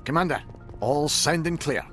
Commander, all sound and clear.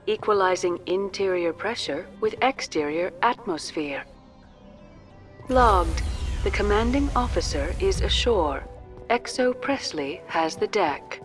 Equalizing interior pressure with exterior atmosphere. Logged. The commanding officer is ashore. Exo Presley has the deck.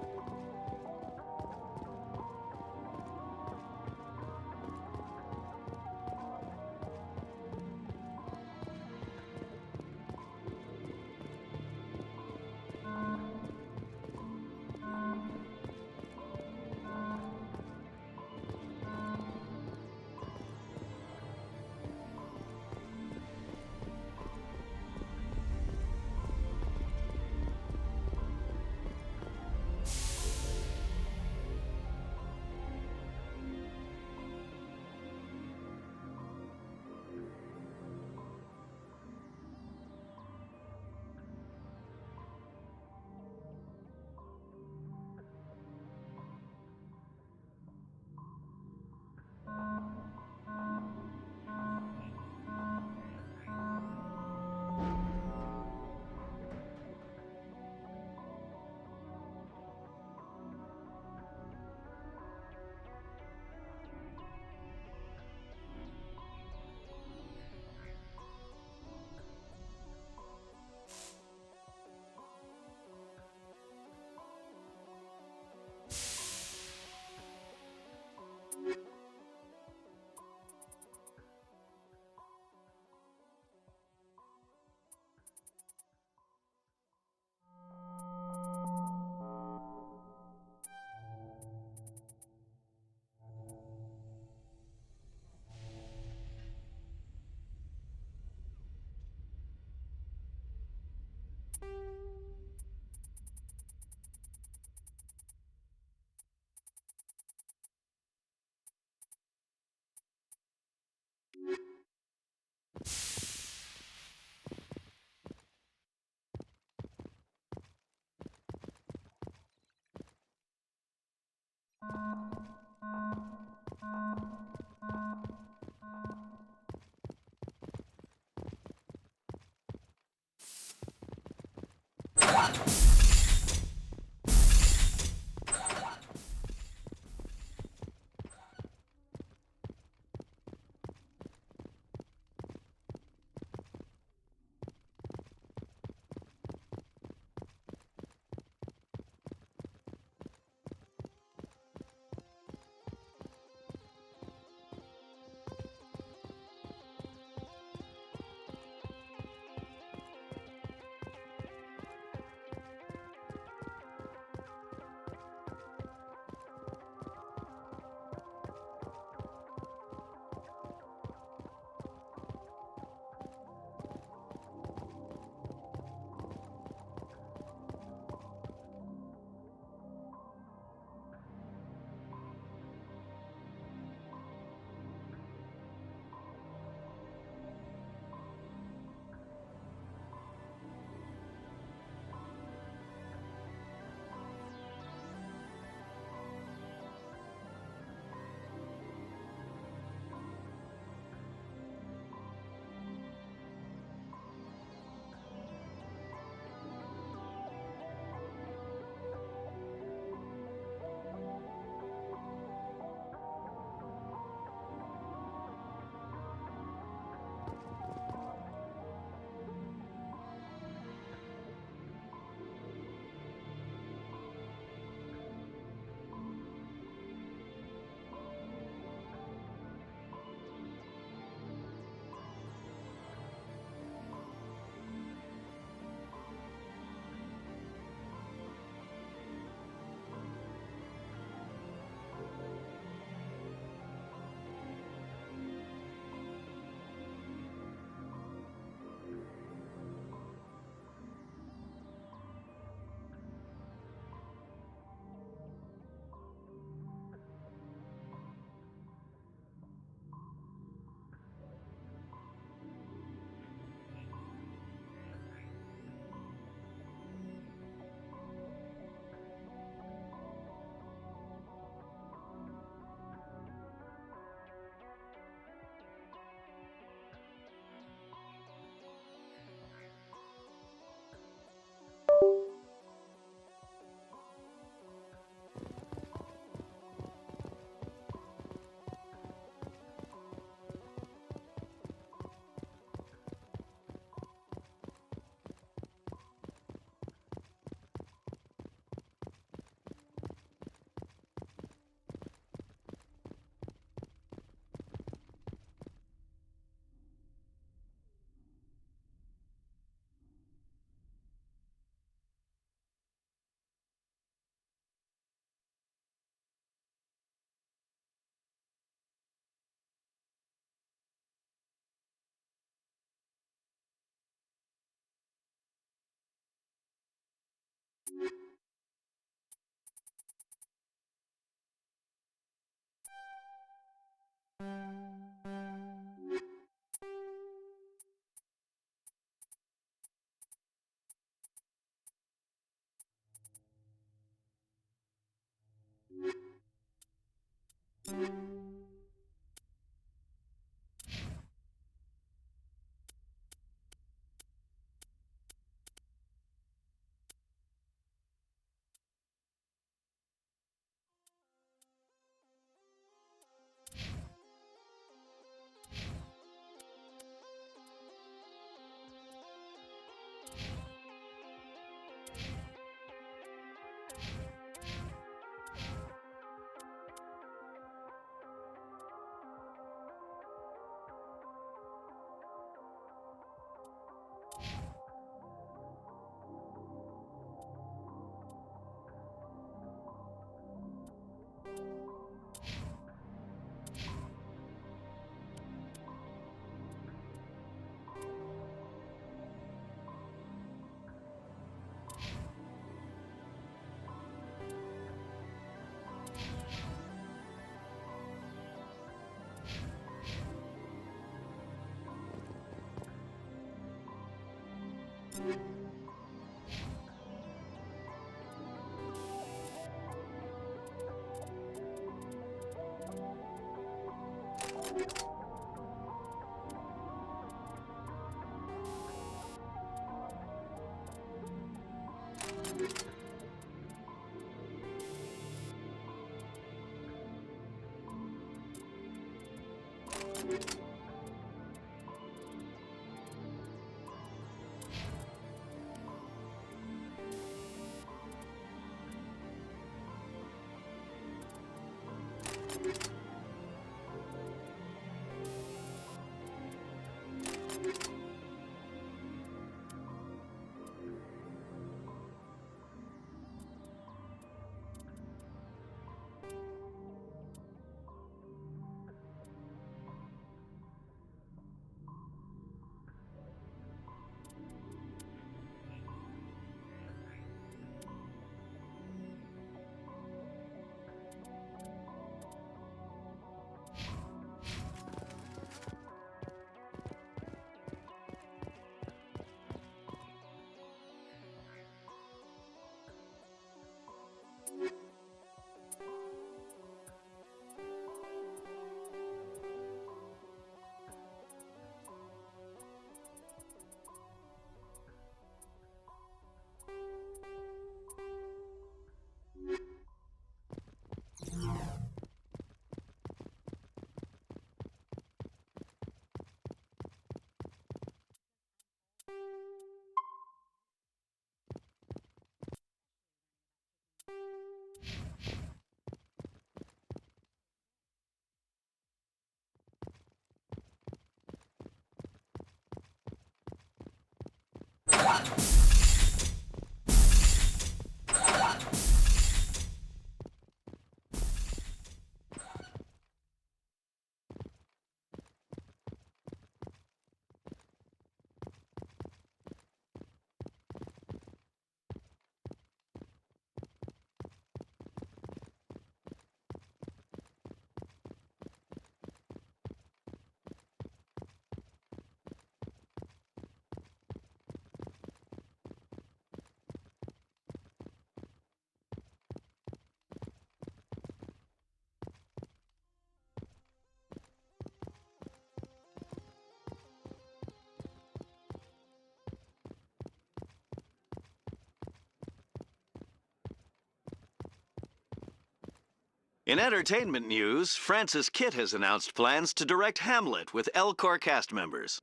In entertainment news, Francis Kitt has announced plans to direct Hamlet with Elcor cast members.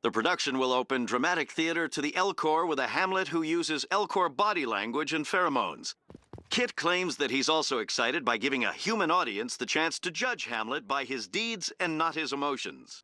The production will open dramatic theater to the Elcor with a Hamlet who uses Elcor body language and pheromones. Kitt claims that he's also excited by giving a human audience the chance to judge Hamlet by his deeds and not his emotions.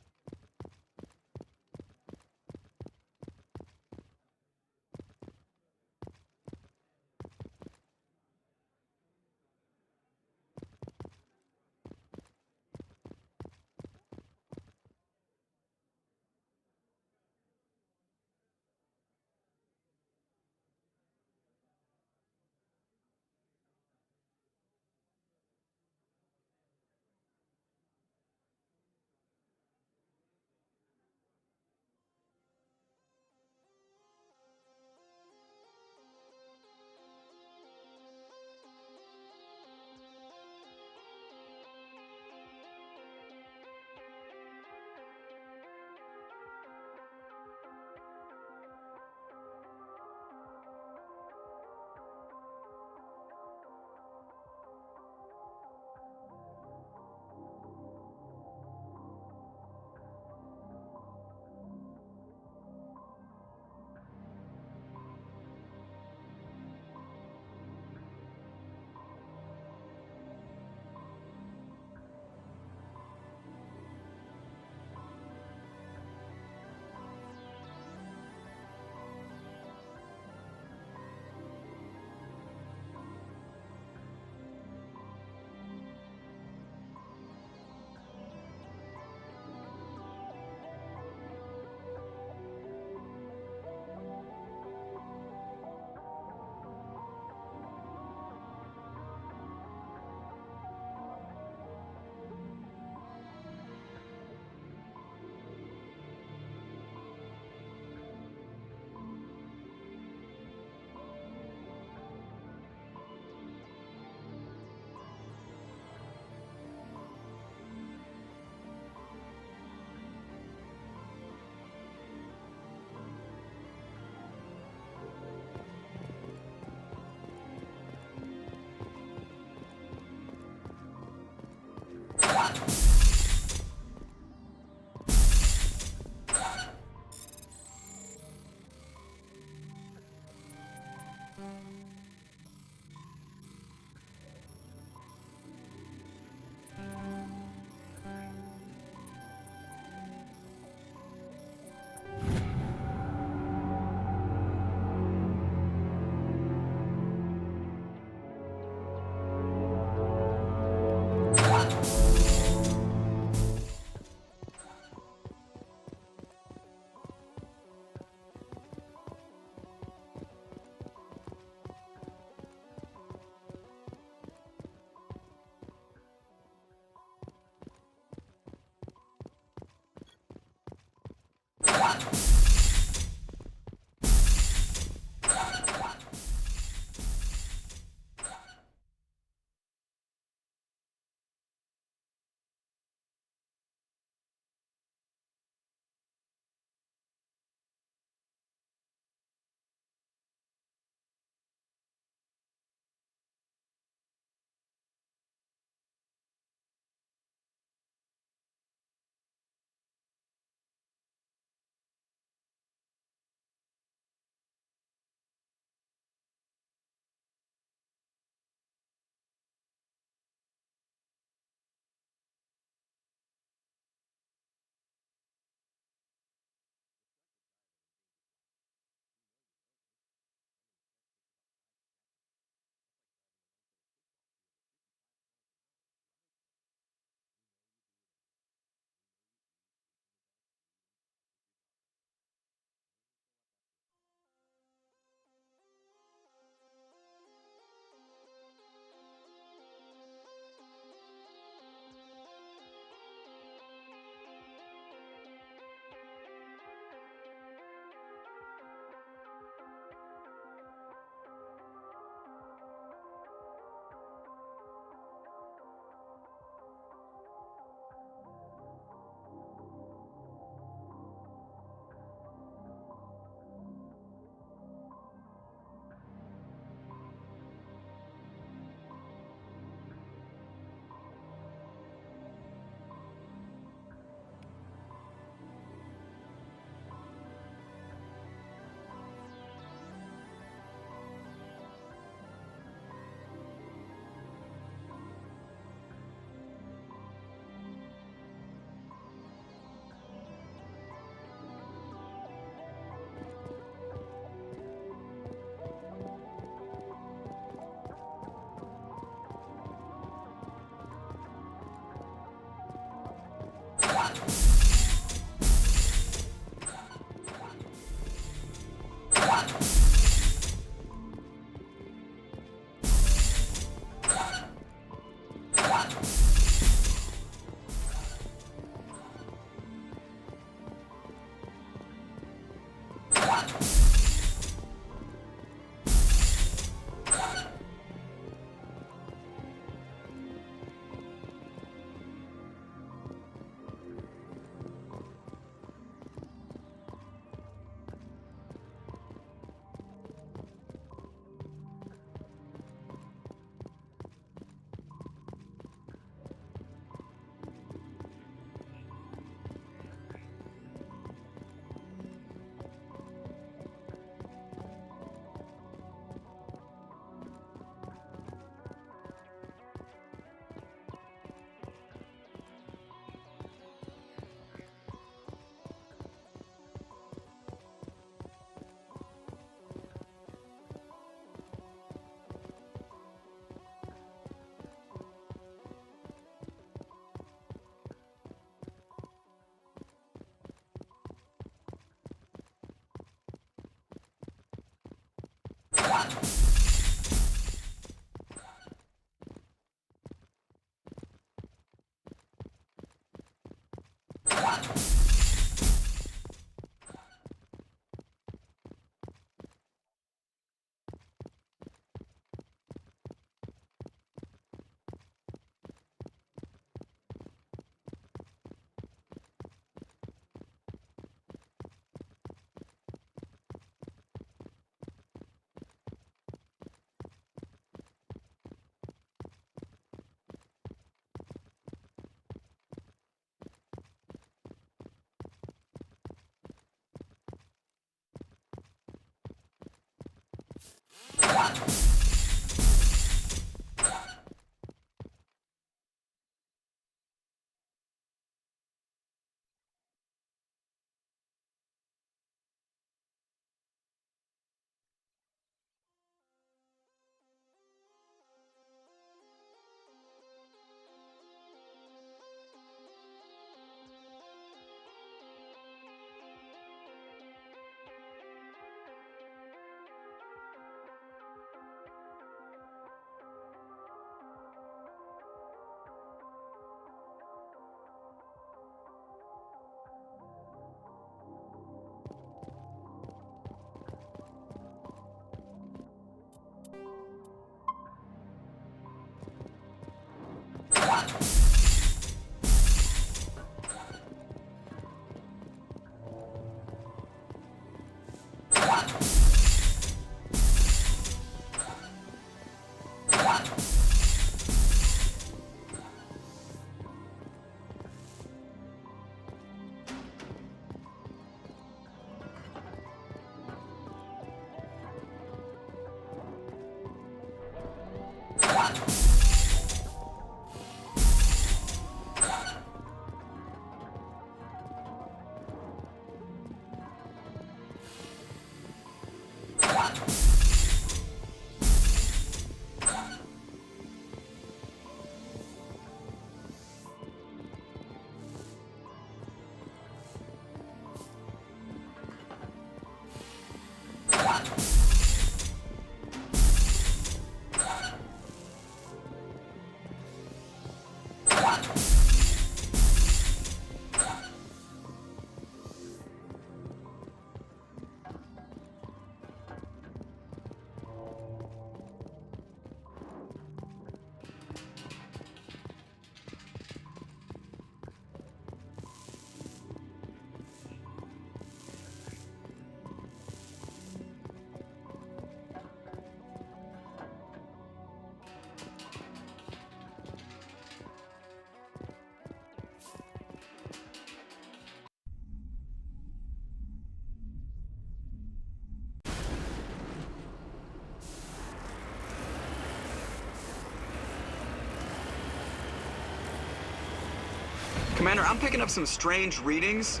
Commander, I'm picking up some strange readings.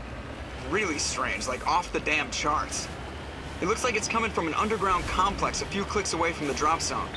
Really strange, like off the damn charts. It looks like it's coming from an underground complex a few clicks away from the drop zone.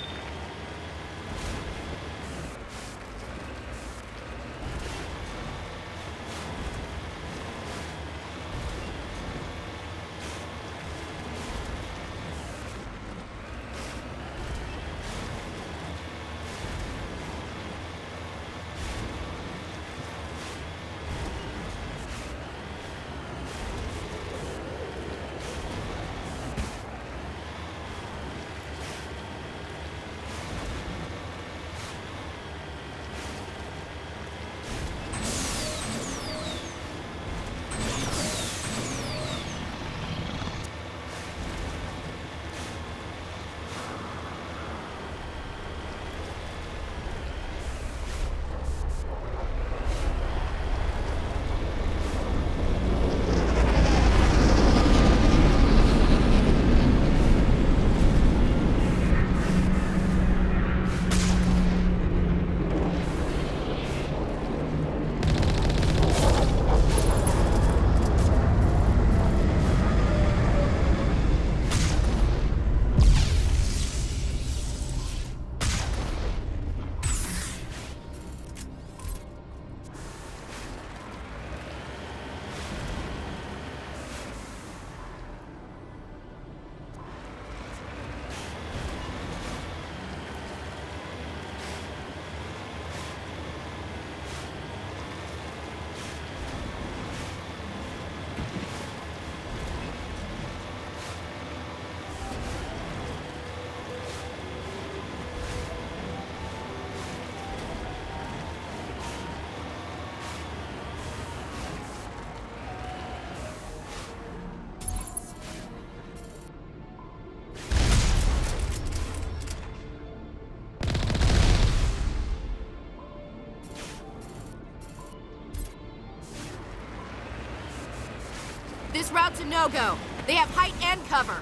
This route's a no-go. They have height and cover.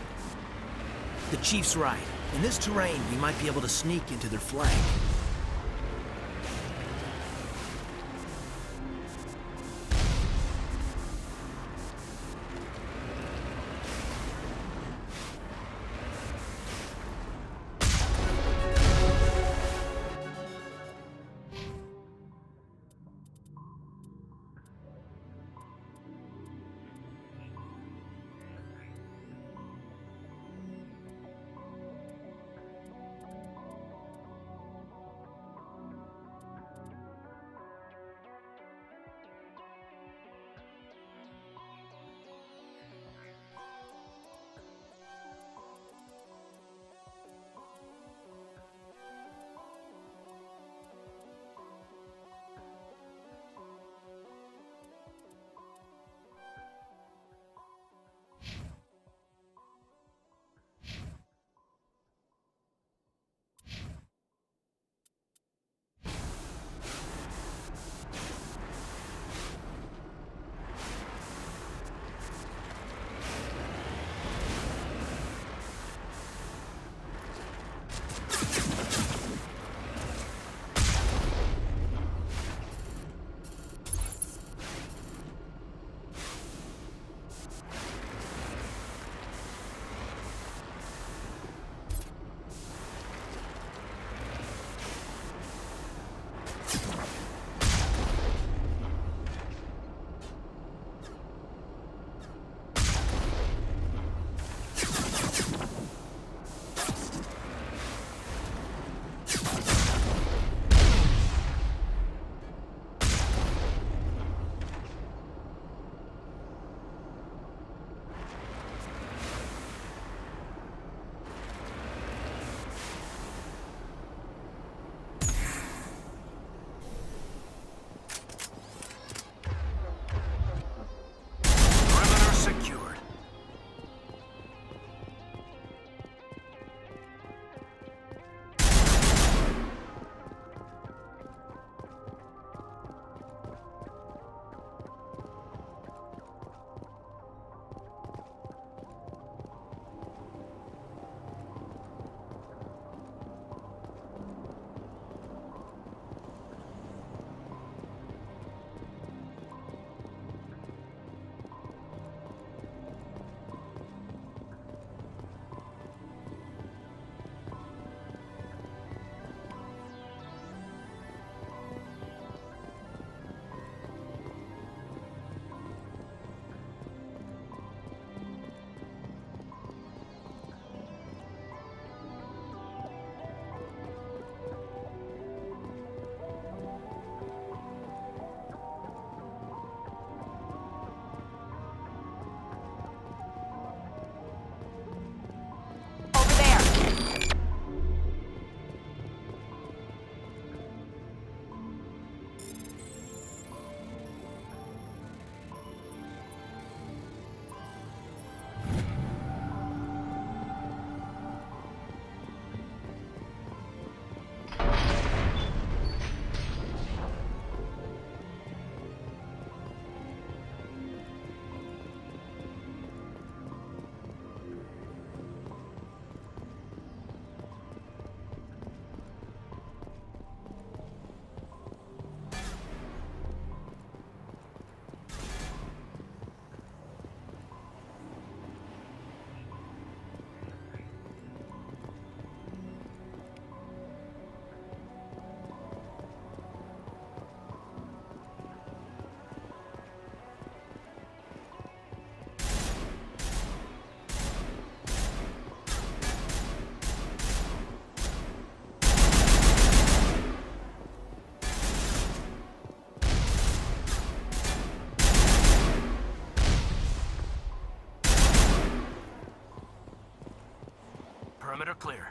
The Chief's right. In this terrain, we might be able to sneak into their flank. Perimeter clear.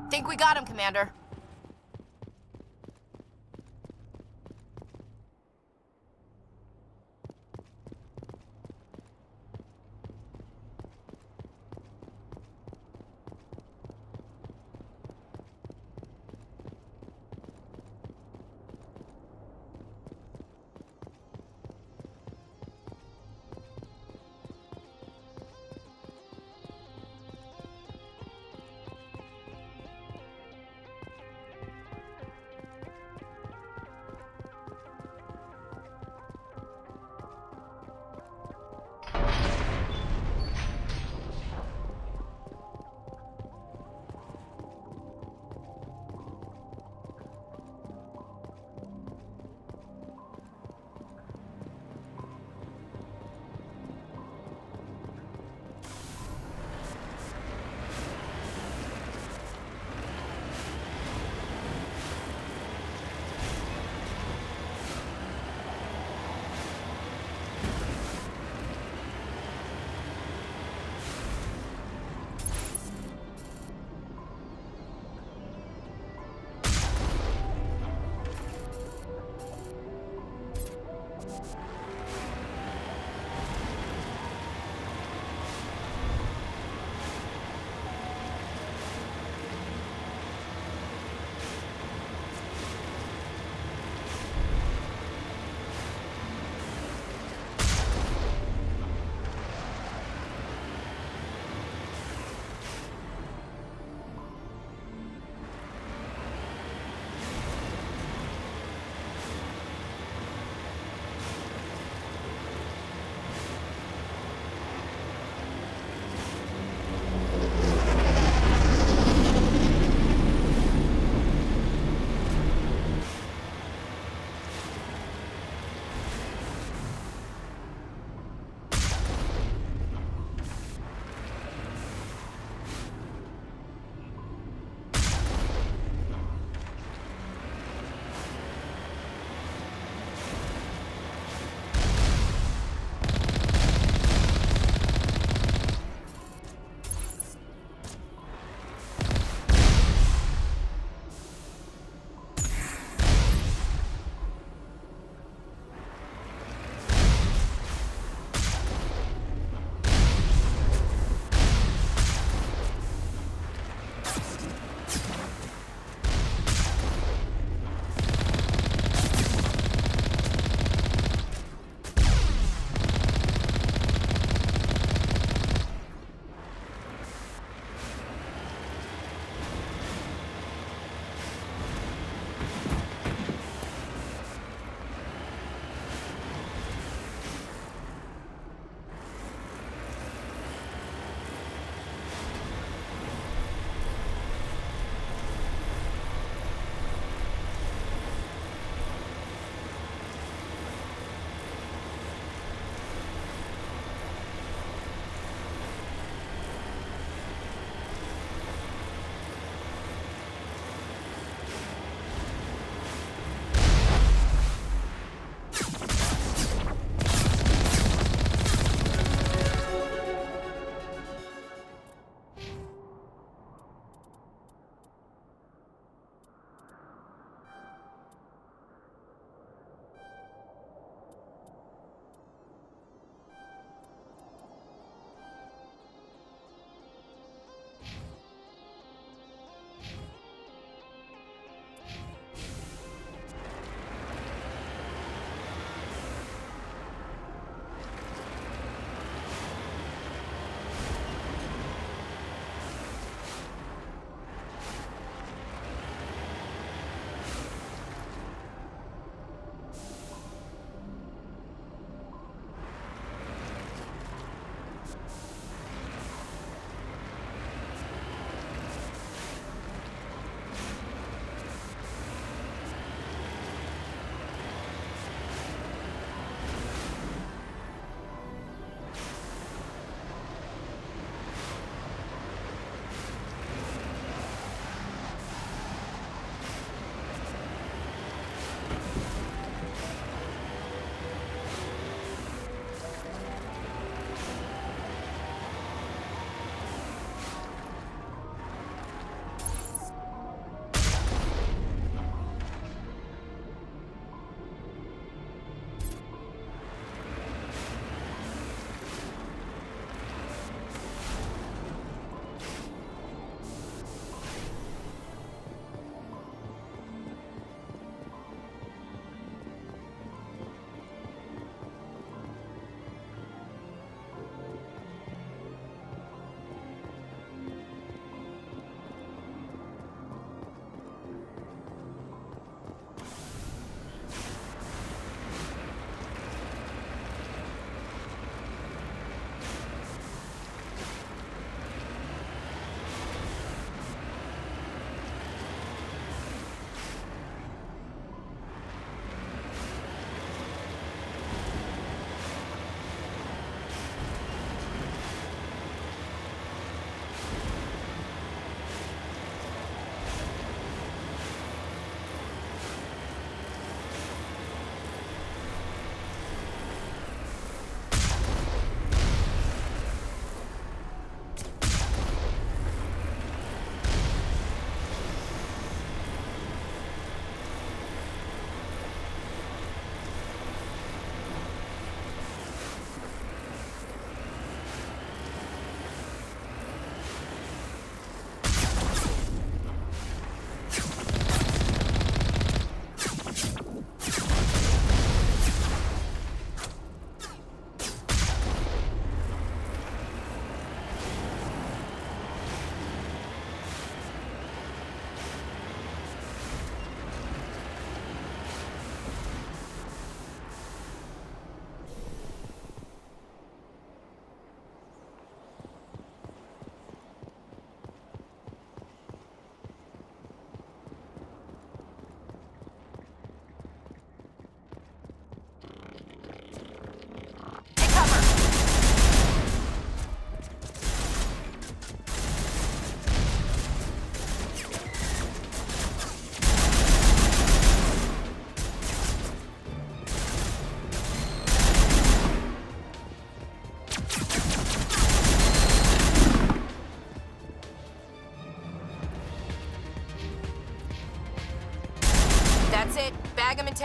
Think we got him, Commander.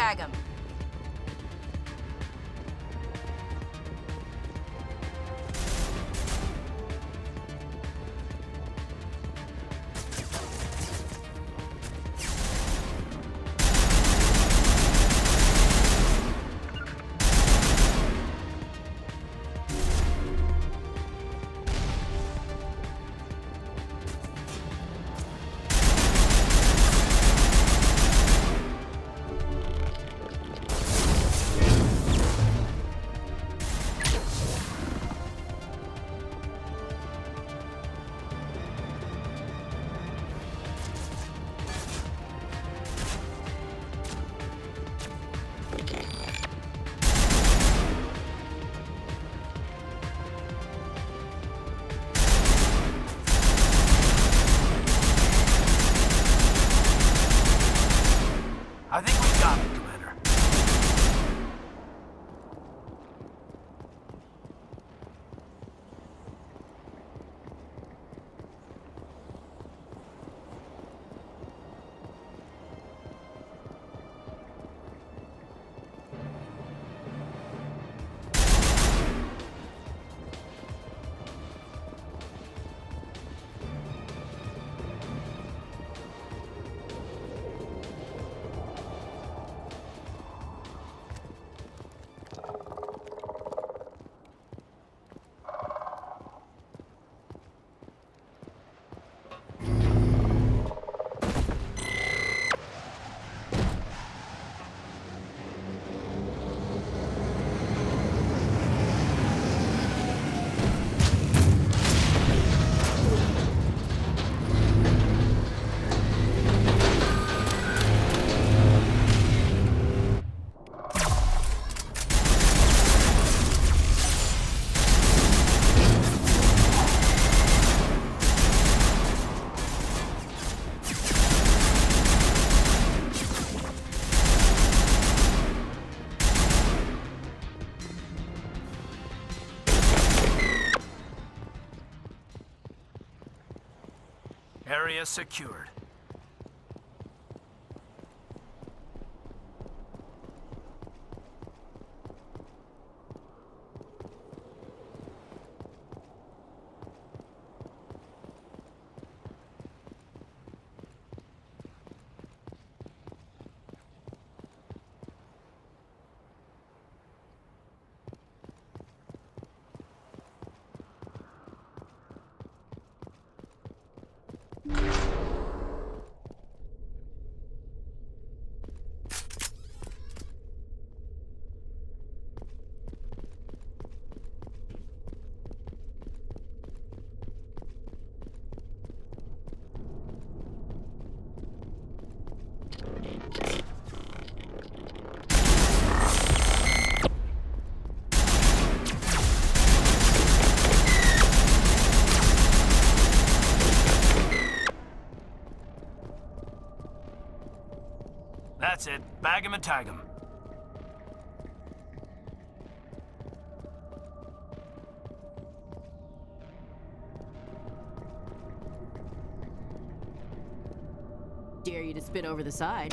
tag him. I think we got him, Commander. Area secured. That's it. Bag him and tag him. Dare you to spit over the side.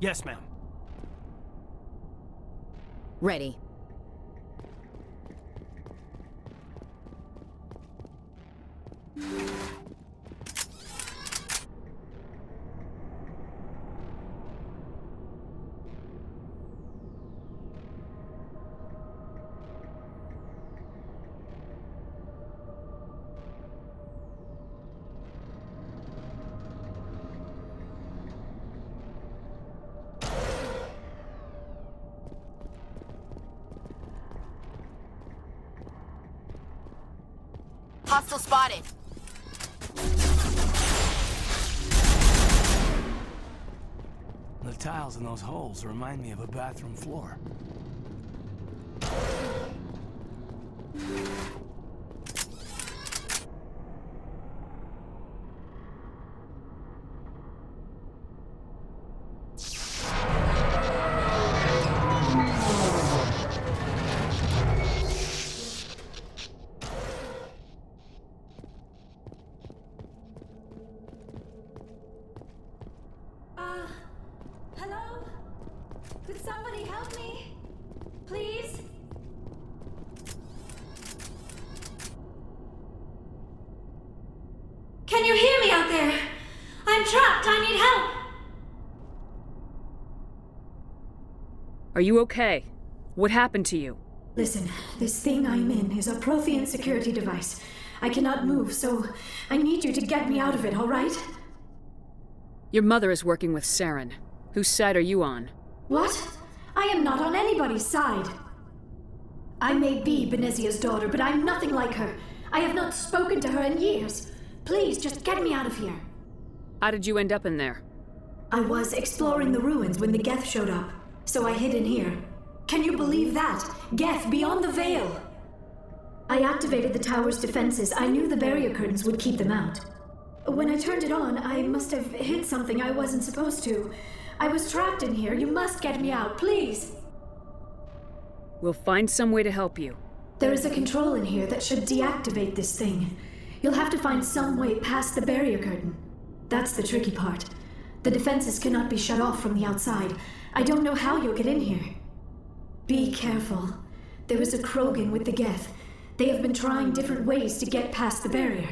Yes, ma'am. Ready. Hostile spotted. The tiles in those holes remind me of a bathroom floor. Somebody help me! Please? Can you hear me out there? I'm trapped. I need help. Are you okay? What happened to you? Listen, this thing I'm in is a Prothean security device. I cannot move, so I need you to get me out of it, all right? Your mother is working with Saren. Whose side are you on? What? I am not on anybody's side. I may be Benezia's daughter, but I'm nothing like her. I have not spoken to her in years. Please, just get me out of here. How did you end up in there? I was exploring the ruins when the Geth showed up, so I hid in here. Can you believe that? Geth beyond the veil! I activated the tower's defenses. I knew the barrier curtains would keep them out. When I turned it on, I must have hit something I wasn't supposed to. I was trapped in here. You must get me out, please! We'll find some way to help you. There is a control in here that should deactivate this thing. You'll have to find some way past the barrier curtain. That's the tricky part. The defenses cannot be shut off from the outside. I don't know how you'll get in here. Be careful. There is a Krogan with the Geth. They have been trying different ways to get past the barrier.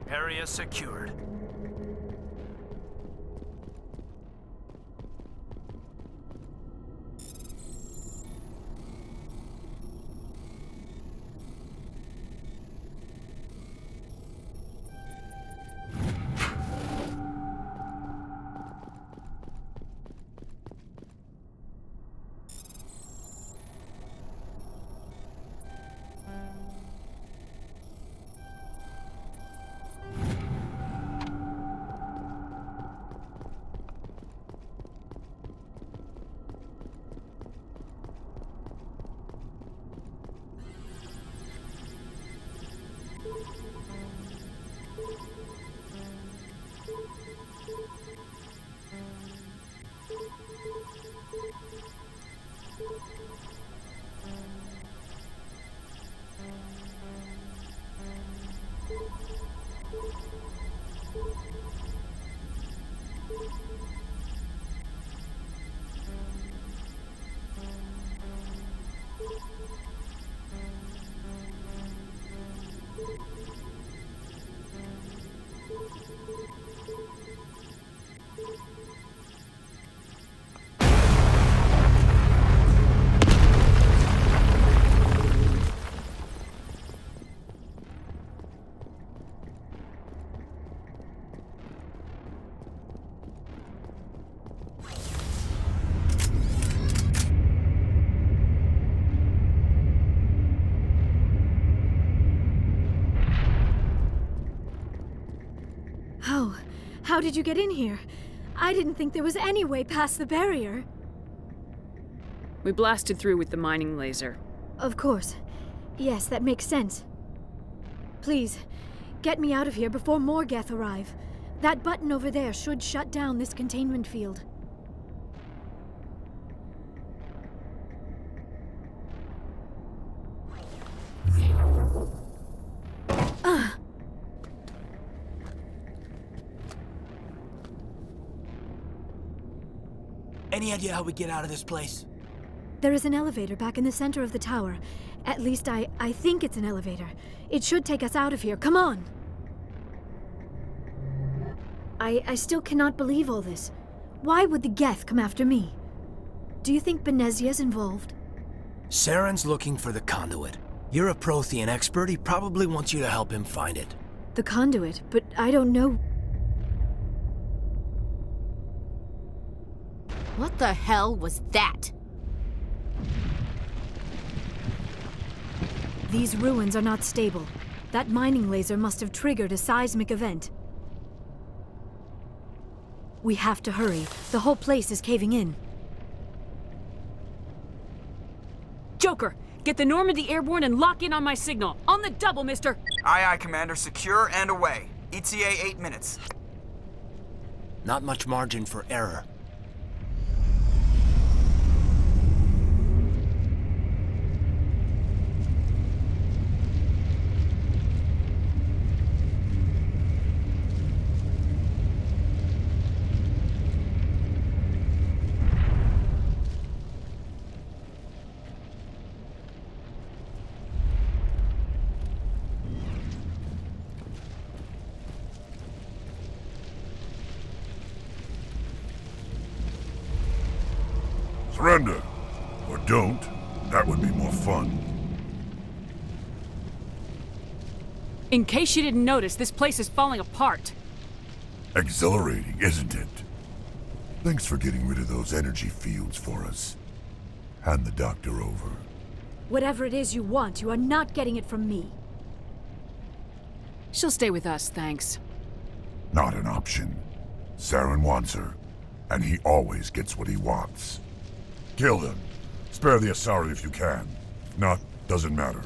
Area secured. How did you get in here? I didn't think there was any way past the barrier. We blasted through with the mining laser. Of course. Yes, that makes sense. Please, get me out of here before more Geth arrive. That button over there should shut down this containment field. Any idea how we get out of this place? There is an elevator back in the center of the tower. At least I think it's an elevator. It should take us out of here. Come on! I still cannot believe all this. Why would the Geth come after me? Do you think Benezia's involved? Saren's looking for the conduit. You're a Prothean expert. He probably wants you to help him find it. The conduit, but I don't know. What the hell was that? These ruins are not stable. That mining laser must have triggered a seismic event. We have to hurry. The whole place is caving in. Joker, get the Normandy airborne and lock in on my signal. On the double, mister! Aye, aye, Commander. Secure and away. ETA 8 minutes. Not much margin for error. Surrender. Or don't. That would be more fun. In case you didn't notice, this place is falling apart. Exhilarating, isn't it? Thanks for getting rid of those energy fields for us. Hand the doctor over. Whatever it is you want, you are not getting it from me. She'll stay with us, thanks. Not an option. Saren wants her, and he always gets what he wants. Kill him. Spare the Asari if you can. If not, doesn't matter.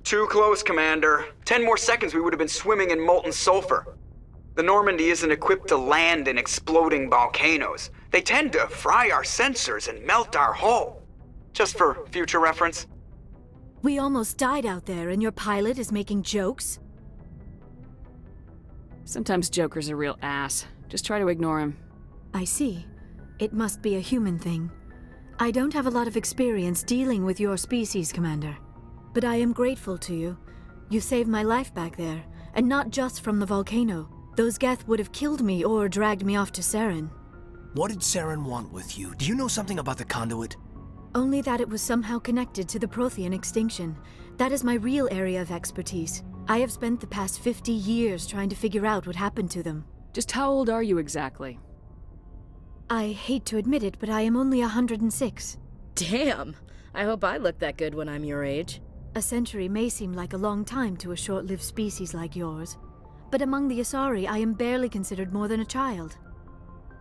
Too close, Commander. 10 more seconds we would have been swimming in molten sulfur. The Normandy isn't equipped to land in exploding volcanoes. They tend to fry our sensors and melt our hull. Just for future reference. We almost died out there, and your pilot is making jokes? Sometimes Joker's a real ass. Just try to ignore him. I see. It must be a human thing. I don't have a lot of experience dealing with your species, Commander. But I am grateful to you. You saved my life back there, and not just from the volcano. Those Geth would have killed me or dragged me off to Saren. What did Saren want with you? Do you know something about the conduit? Only that it was somehow connected to the Prothean extinction. That is my real area of expertise. I have spent the past 50 years trying to figure out what happened to them. Just how old are you exactly? I hate to admit it, but I am only 106. Damn! I hope I look that good when I'm your age. A century may seem like a long time to a short-lived species like yours, but among the Asari I am barely considered more than a child.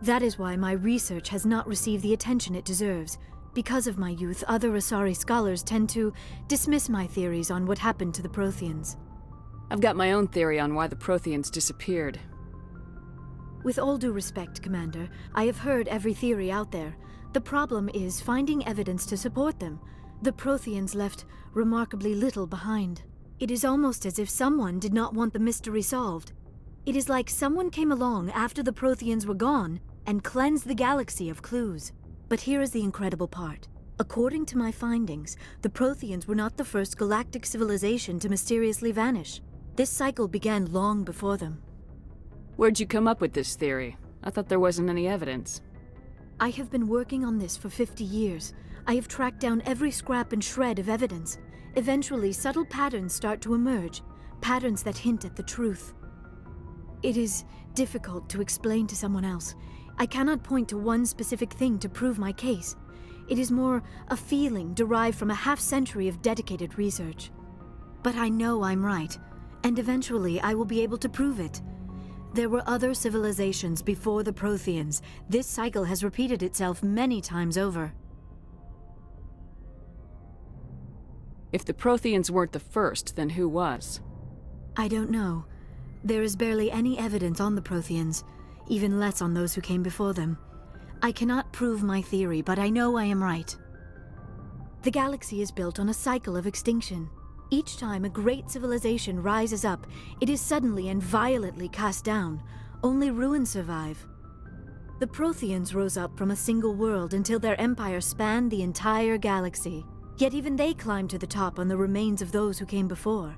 That is why my research has not received the attention it deserves. Because of my youth, other Asari scholars tend to dismiss my theories on what happened to the Protheans. I've got my own theory on why the Protheans disappeared. With all due respect, Commander, I have heard every theory out there. The problem is finding evidence to support them. The Protheans left remarkably little behind. It is almost as if someone did not want the mystery solved. It is like someone came along after the Protheans were gone and cleansed the galaxy of clues. But here is the incredible part. According to my findings, the Protheans were not the first galactic civilization to mysteriously vanish. This cycle began long before them. Where'd you come up with this theory? I thought there wasn't any evidence. I have been working on this for 50 years. I have tracked down every scrap and shred of evidence. Eventually, subtle patterns start to emerge, patterns that hint at the truth. It is difficult to explain to someone else. I cannot point to one specific thing to prove my case. It is more a feeling derived from a half-century of dedicated research. But I know I'm right, and eventually I will be able to prove it. There were other civilizations before the Protheans. This cycle has repeated itself many times over. If the Protheans weren't the first, then who was? I don't know. There is barely any evidence on the Protheans, even less on those who came before them. I cannot prove my theory, but I know I am right. The galaxy is built on a cycle of extinction. Each time a great civilization rises up, it is suddenly and violently cast down. Only ruins survive. The Protheans rose up from a single world until their empire spanned the entire galaxy. Yet even they climbed to the top on the remains of those who came before.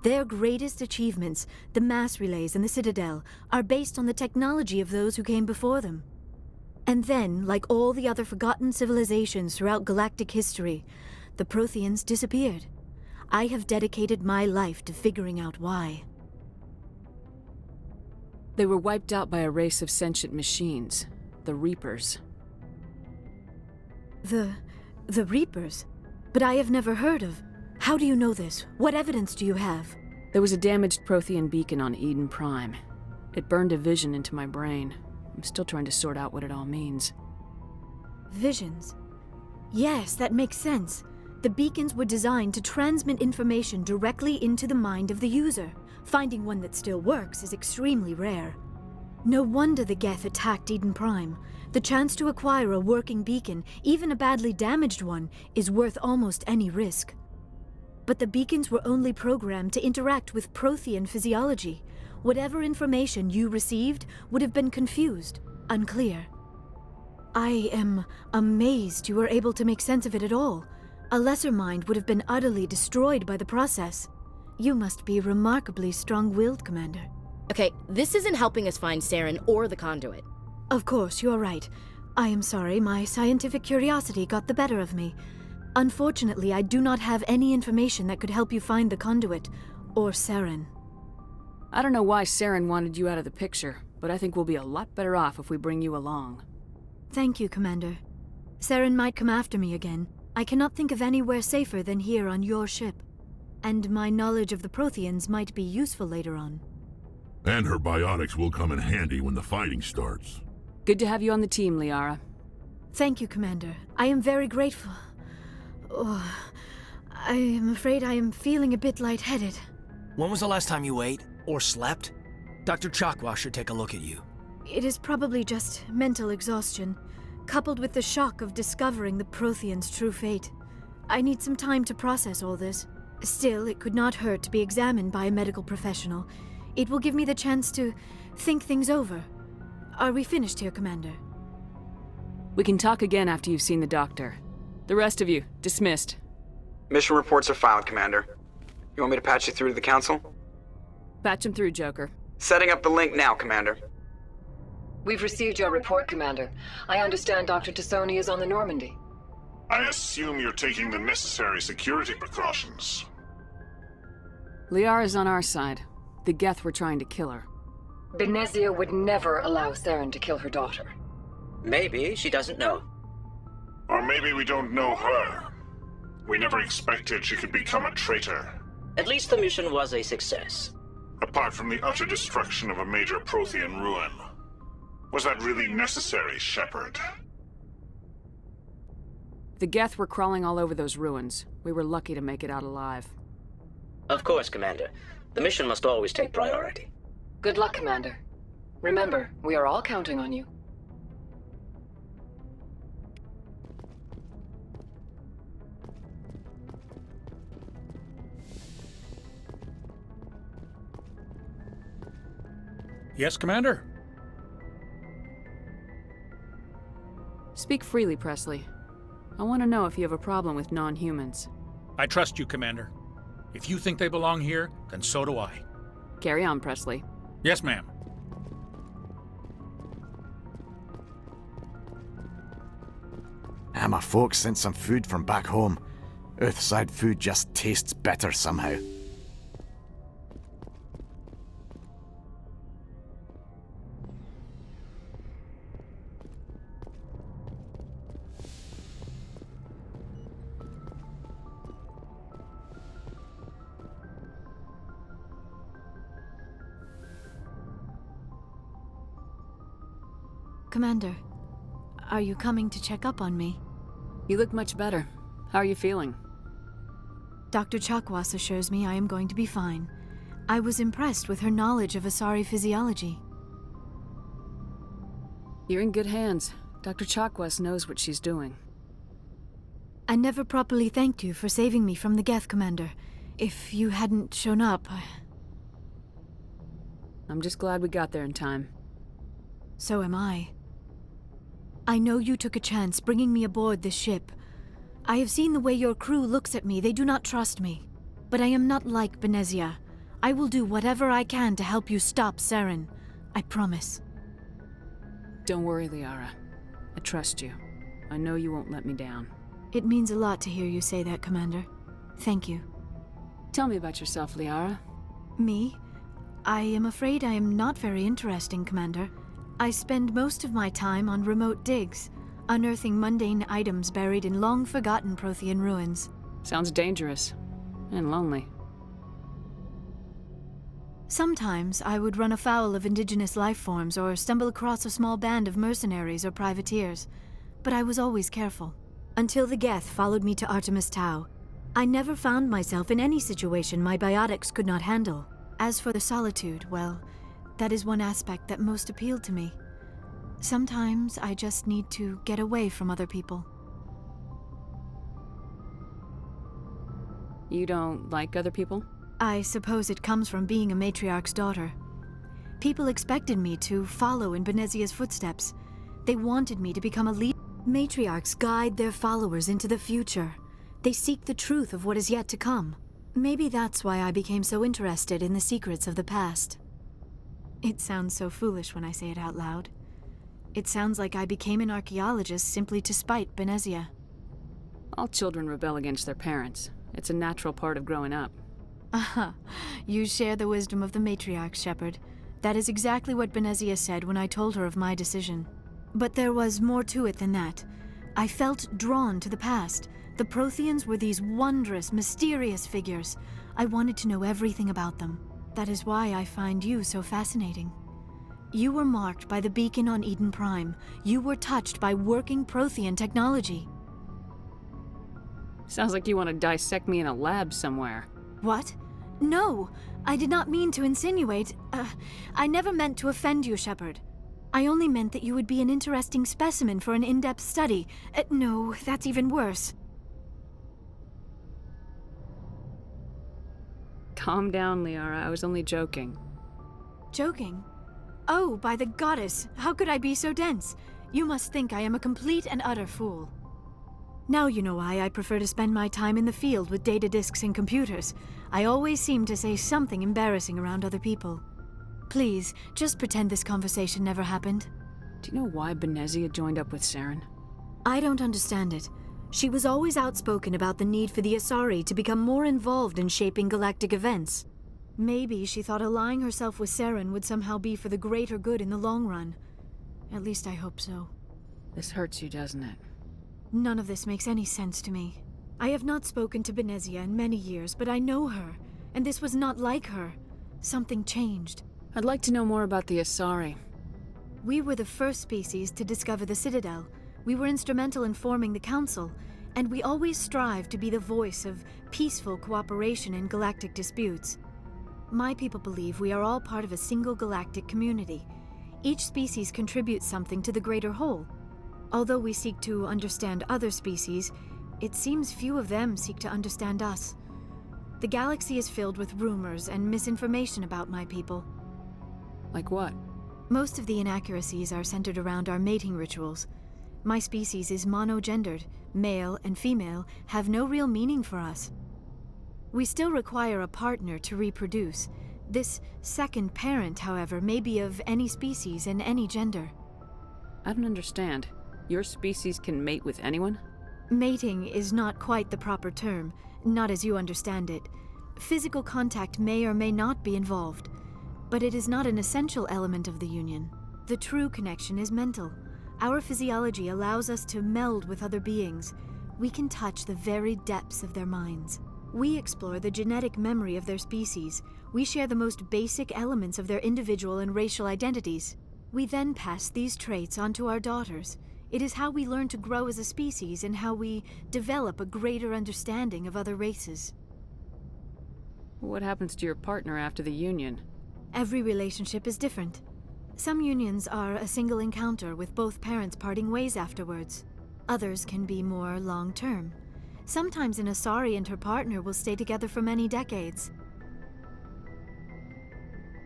Their greatest achievements, the mass relays and the Citadel, are based on the technology of those who came before them. And then, like all the other forgotten civilizations throughout galactic history, the Protheans disappeared. I have dedicated my life to figuring out why. They were wiped out by a race of sentient machines, the Reapers. The Reapers? But I have never heard of. How do you know this? What evidence do you have? There was a damaged Prothean beacon on Eden Prime. It burned a vision into my brain. I'm still trying to sort out what it all means. Visions? Yes, that makes sense. The beacons were designed to transmit information directly into the mind of the user. Finding one that still works is extremely rare. No wonder the Geth attacked Eden Prime. The chance to acquire a working beacon, even a badly damaged one, is worth almost any risk. But the beacons were only programmed to interact with Prothean physiology. Whatever information you received would have been confused, unclear. I am amazed you were able to make sense of it at all. A lesser mind would have been utterly destroyed by the process. You must be remarkably strong-willed, Commander. Okay, this isn't helping us find Saren or the conduit. Of course, you are right. I am sorry, my scientific curiosity got the better of me. Unfortunately, I do not have any information that could help you find the conduit, or Saren. I don't know why Saren wanted you out of the picture, but I think we'll be a lot better off if we bring you along. Thank you, Commander. Saren might come after me again. I cannot think of anywhere safer than here on your ship. And my knowledge of the Protheans might be useful later on. And her biotics will come in handy when the fighting starts. Good to have you on the team, Liara. Thank you, Commander. I am very grateful. Oh, I am afraid I am feeling a bit lightheaded. When was the last time you ate? Or slept? Dr. Chakwa should take a look at you. It is probably just mental exhaustion, coupled with the shock of discovering the Protheans' true fate. I need some time to process all this. Still, it could not hurt to be examined by a medical professional. It will give me the chance to think things over. Are we finished here, Commander? We can talk again after you've seen the doctor. The rest of you, dismissed. Mission reports are filed, Commander. You want me to patch you through to the Council? Patch him through, Joker. Setting up the link now, Commander. We've received your report, Commander. I understand Dr. Tassoni is on the Normandy. I assume you're taking the necessary security precautions. Liara's on our side. The Geth were trying to kill her. Benezia would never allow Saren to kill her daughter. Maybe she doesn't know. Or maybe we don't know her. We never expected she could become a traitor. At least the mission was a success. Apart from the utter destruction of a major Prothean ruin. Was that really necessary, Shepard? The Geth were crawling all over those ruins. We were lucky to make it out alive. Of course, Commander. The mission must always take priority. Good luck, Commander. Remember, we are all counting on you. Yes, Commander? Speak freely, Presley. I want to know if you have a problem with non-humans. I trust you, Commander. If you think they belong here, then so do I. Carry on, Presley. Yes, ma'am. My folks sent some food from back home. Earthside food just tastes better somehow. Commander, are you coming to check up on me? You look much better. How are you feeling? Dr. Chakwas assures me I am going to be fine. I was impressed with her knowledge of Asari physiology. You're in good hands. Dr. Chakwas knows what she's doing. I never properly thanked you for saving me from the Geth, Commander. If you hadn't shown up... I'm just glad we got there in time. So am I. I know you took a chance bringing me aboard this ship. I have seen the way your crew looks at me. They do not trust me. But I am not like Benezia. I will do whatever I can to help you stop Saren. I promise. Don't worry, Liara. I trust you. I know you won't let me down. It means a lot to hear you say that, Commander. Thank you. Tell me about yourself, Liara. Me? I am afraid I am not very interesting, Commander. I spend most of my time on remote digs, unearthing mundane items buried in long-forgotten Prothean ruins. Sounds dangerous. And lonely. Sometimes I would run afoul of indigenous life forms or stumble across a small band of mercenaries or privateers, but I was always careful. Until the Geth followed me to Artemis Tau, I never found myself in any situation my biotics could not handle. As for the solitude, well, that is one aspect that most appealed to me. Sometimes I just need to get away from other people. You don't like other people? I suppose it comes from being a matriarch's daughter. People expected me to follow in Benezia's footsteps. They wanted me to become a leader. Matriarchs guide their followers into the future. They seek the truth of what is yet to come. Maybe that's why I became so interested in the secrets of the past. It sounds so foolish when I say it out loud. It sounds like I became an archaeologist simply to spite Benezia. All children rebel against their parents. It's a natural part of growing up. Aha, you share the wisdom of the matriarch, Shepard. That is exactly what Benezia said when I told her of my decision. But there was more to it than that. I felt drawn to the past. The Protheans were these wondrous, mysterious figures. I wanted to know everything about them. That is why I find you so fascinating. You were marked by the beacon on Eden Prime. You were touched by working Prothean technology. Sounds like you want to dissect me in a lab somewhere. What? No, I did not mean to insinuate. I never meant to offend you, Shepard. I only meant that you would be an interesting specimen for an in-depth study. No, that's even worse. Calm down, Liara. I was only joking. Joking? Oh, by the goddess, how could I be so dense? You must think I am a complete and utter fool. Now you know why I prefer to spend my time in the field with data disks and computers. I always seem to say something embarrassing around other people. Please, just pretend this conversation never happened. Do you know why Benezia joined up with Saren? I don't understand it. She was always outspoken about the need for the Asari to become more involved in shaping galactic events. Maybe she thought allying herself with Saren would somehow be for the greater good in the long run. At least I hope so. This hurts you, doesn't it? None of this makes any sense to me. I have not spoken to Benezia in many years, but I know her, and this was not like her. Something changed. I'd like to know more about the Asari. We were the first species to discover the Citadel. We were instrumental in forming the Council, and we always strive to be the voice of peaceful cooperation in galactic disputes. My people believe we are all part of a single galactic community. Each species contributes something to the greater whole. Although we seek to understand other species, it seems few of them seek to understand us. The galaxy is filled with rumors and misinformation about my people. Like what? Most of the inaccuracies are centered around our mating rituals. My species is monogendered. Male and female have no real meaning for us. We still require a partner to reproduce. This second parent, however, may be of any species and any gender. I don't understand. Your species can mate with anyone? Mating is not quite the proper term, not as you understand it. Physical contact may or may not be involved, but it is not an essential element of the union. The true connection is mental. Our physiology allows us to meld with other beings. We can touch the very depths of their minds. We explore the genetic memory of their species. We share the most basic elements of their individual and racial identities. We then pass these traits on to our daughters. It is how we learn to grow as a species and how we develop a greater understanding of other races. What happens to your partner after the union? Every relationship is different. Some unions are a single encounter with both parents parting ways afterwards. Others can be more long-term. Sometimes an Asari and her partner will stay together for many decades.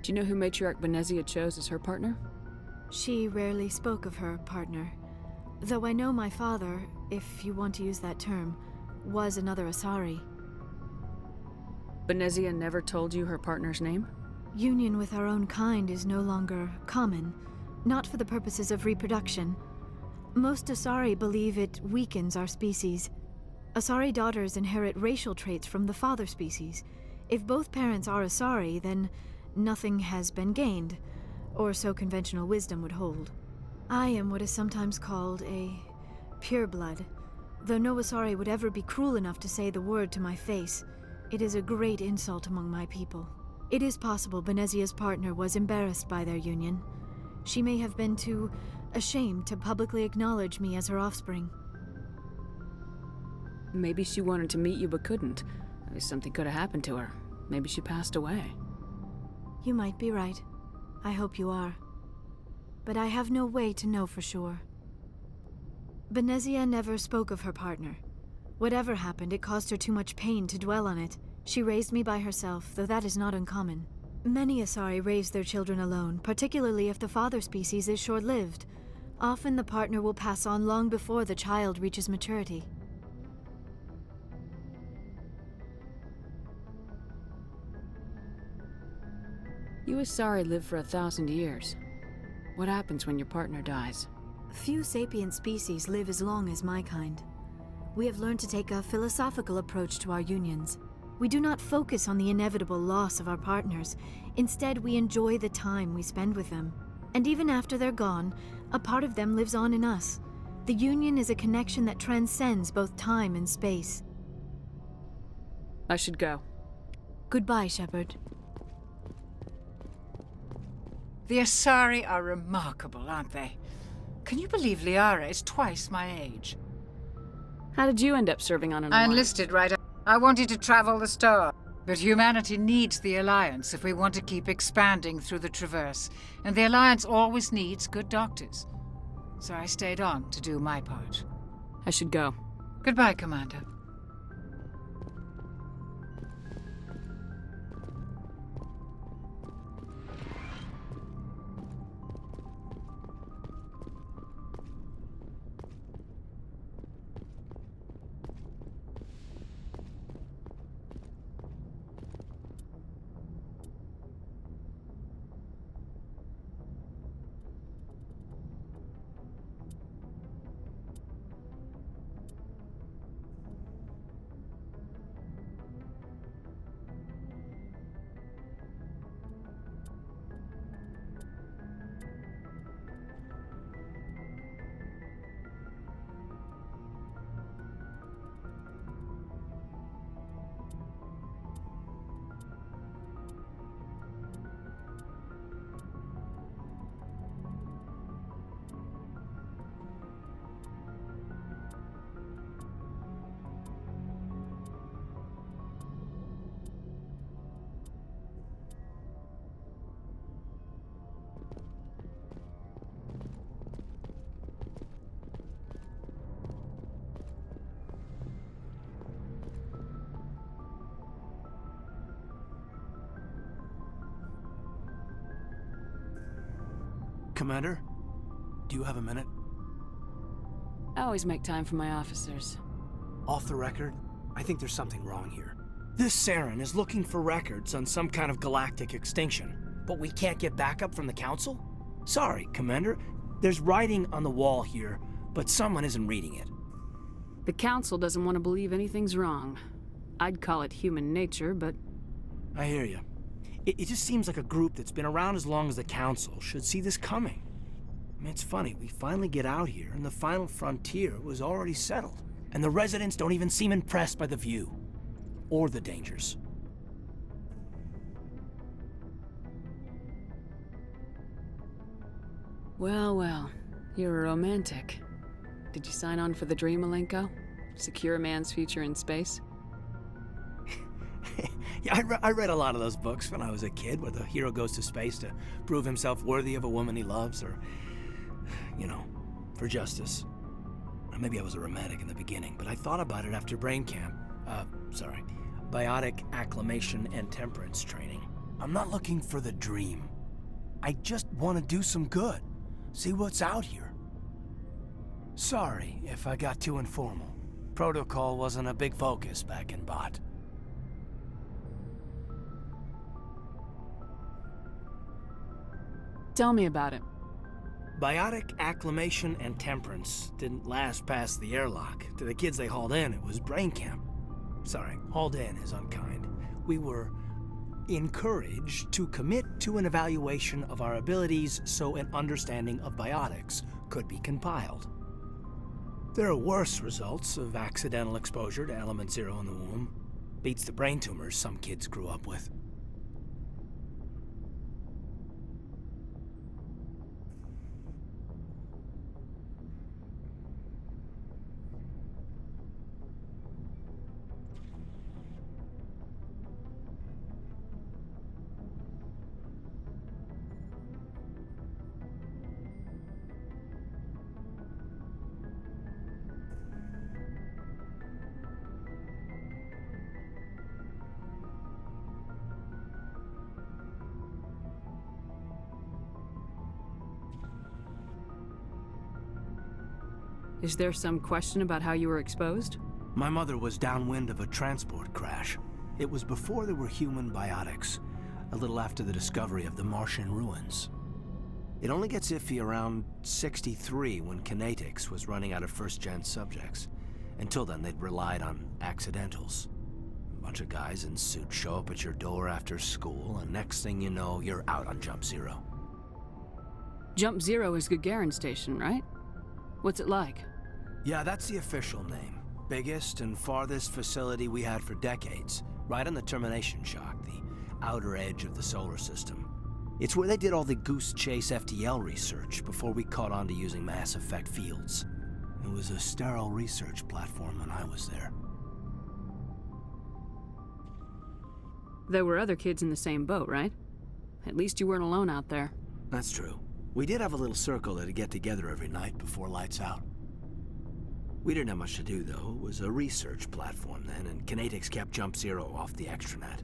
Do you know who Matriarch Venezia chose as her partner? She rarely spoke of her partner. Though I know my father, if you want to use that term, was another Asari. Venezia never told you her partner's name? Union with our own kind is no longer common, not for the purposes of reproduction. Most Asari believe it weakens our species. Asari daughters inherit racial traits from the father species. If both parents are Asari, then nothing has been gained, or so conventional wisdom would hold. I am what is sometimes called a pureblood, though no Asari would ever be cruel enough to say the word to my face. It is a great insult among my people. It is possible Venezia's partner was embarrassed by their union. She may have been too ashamed to publicly acknowledge me as her offspring. Maybe she wanted to meet you but couldn't. Something could have happened to her. Maybe she passed away. You might be right. I hope you are. But I have no way to know for sure. Venezia never spoke of her partner. Whatever happened, it caused her too much pain to dwell on it. She raised me by herself, though that is not uncommon. Many Asari raise their children alone, particularly if the father species is short-lived. Often the partner will pass on long before the child reaches maturity. You Asari live for 1,000 years. What happens when your partner dies? Few sapient species live as long as my kind. We have learned to take a philosophical approach to our unions. We do not focus on the inevitable loss of our partners. Instead, we enjoy the time we spend with them. And even after they're gone, a part of them lives on in us. The union is a connection that transcends both time and space. I should go. Goodbye, Shepard. The Asari are remarkable, aren't they? Can you believe Liara is twice my age? How did you end up serving on an I alliance? enlisted right. I wanted to travel the star. But humanity needs the Alliance if we want to keep expanding through the Traverse. And the Alliance always needs good doctors. So I stayed on to do my part. I should go. Goodbye, Commander. Commander, do you have a minute? I always make time for my officers. Off the record, I think there's something wrong here. This Saren is looking for records on some kind of galactic extinction, but we can't get backup from the Council? Sorry, Commander. There's writing on the wall here, but someone isn't reading it. The Council doesn't want to believe anything's wrong. I'd call it human nature, but... I hear you. It just seems like a group that's been around as long as the Council should see this coming. I mean, it's funny, we finally get out here, and the final frontier was already settled. And the residents don't even seem impressed by the view. Or the dangers. Well, well. You're a romantic. Did you sign on for the dream, Malenko? Secure a man's future in space? Yeah, I read a lot of those books when I was a kid, where the hero goes to space to prove himself worthy of a woman he loves, or, you know, for justice. Or maybe I was a romantic in the beginning, but I thought about it after brain camp. Biotic acclimation and temperance training. I'm not looking for the dream. I just want to do some good. See what's out here. Sorry if I got too informal. Protocol wasn't a big focus back in Bot. Tell me about it. Biotic acclimation and temperance didn't last past the airlock. To the kids they hauled in, it was brain camp. Sorry, hauled in is unkind. We were encouraged to commit to an evaluation of our abilities so an understanding of biotics could be compiled. There are worse results of accidental exposure to element 0 in the womb. Beats the brain tumors some kids grew up with. Is there some question about how you were exposed? My mother was downwind of a transport crash. It was before there were human biotics, a little after the discovery of the Martian ruins. It only gets iffy around 63 when Kinetics was running out of first-gen subjects. Until then, they'd relied on accidentals. A bunch of guys in suits show up at your door after school, and next thing you know, you're out on Jump Zero. Jump Zero is Gagarin Station, right? What's it like? Yeah, that's the official name. Biggest and farthest facility we had for decades. Right on the termination shock, the outer edge of the solar system. It's where they did all the Goose Chase FTL research before we caught on to using mass effect fields. It was a sterile research platform when I was there. There were other kids in the same boat, right? At least you weren't alone out there. That's true. We did have a little circle that'd get together every night before lights out. We didn't have much to do, though. It was a research platform then, and Kinetics kept Jump Zero off the extranet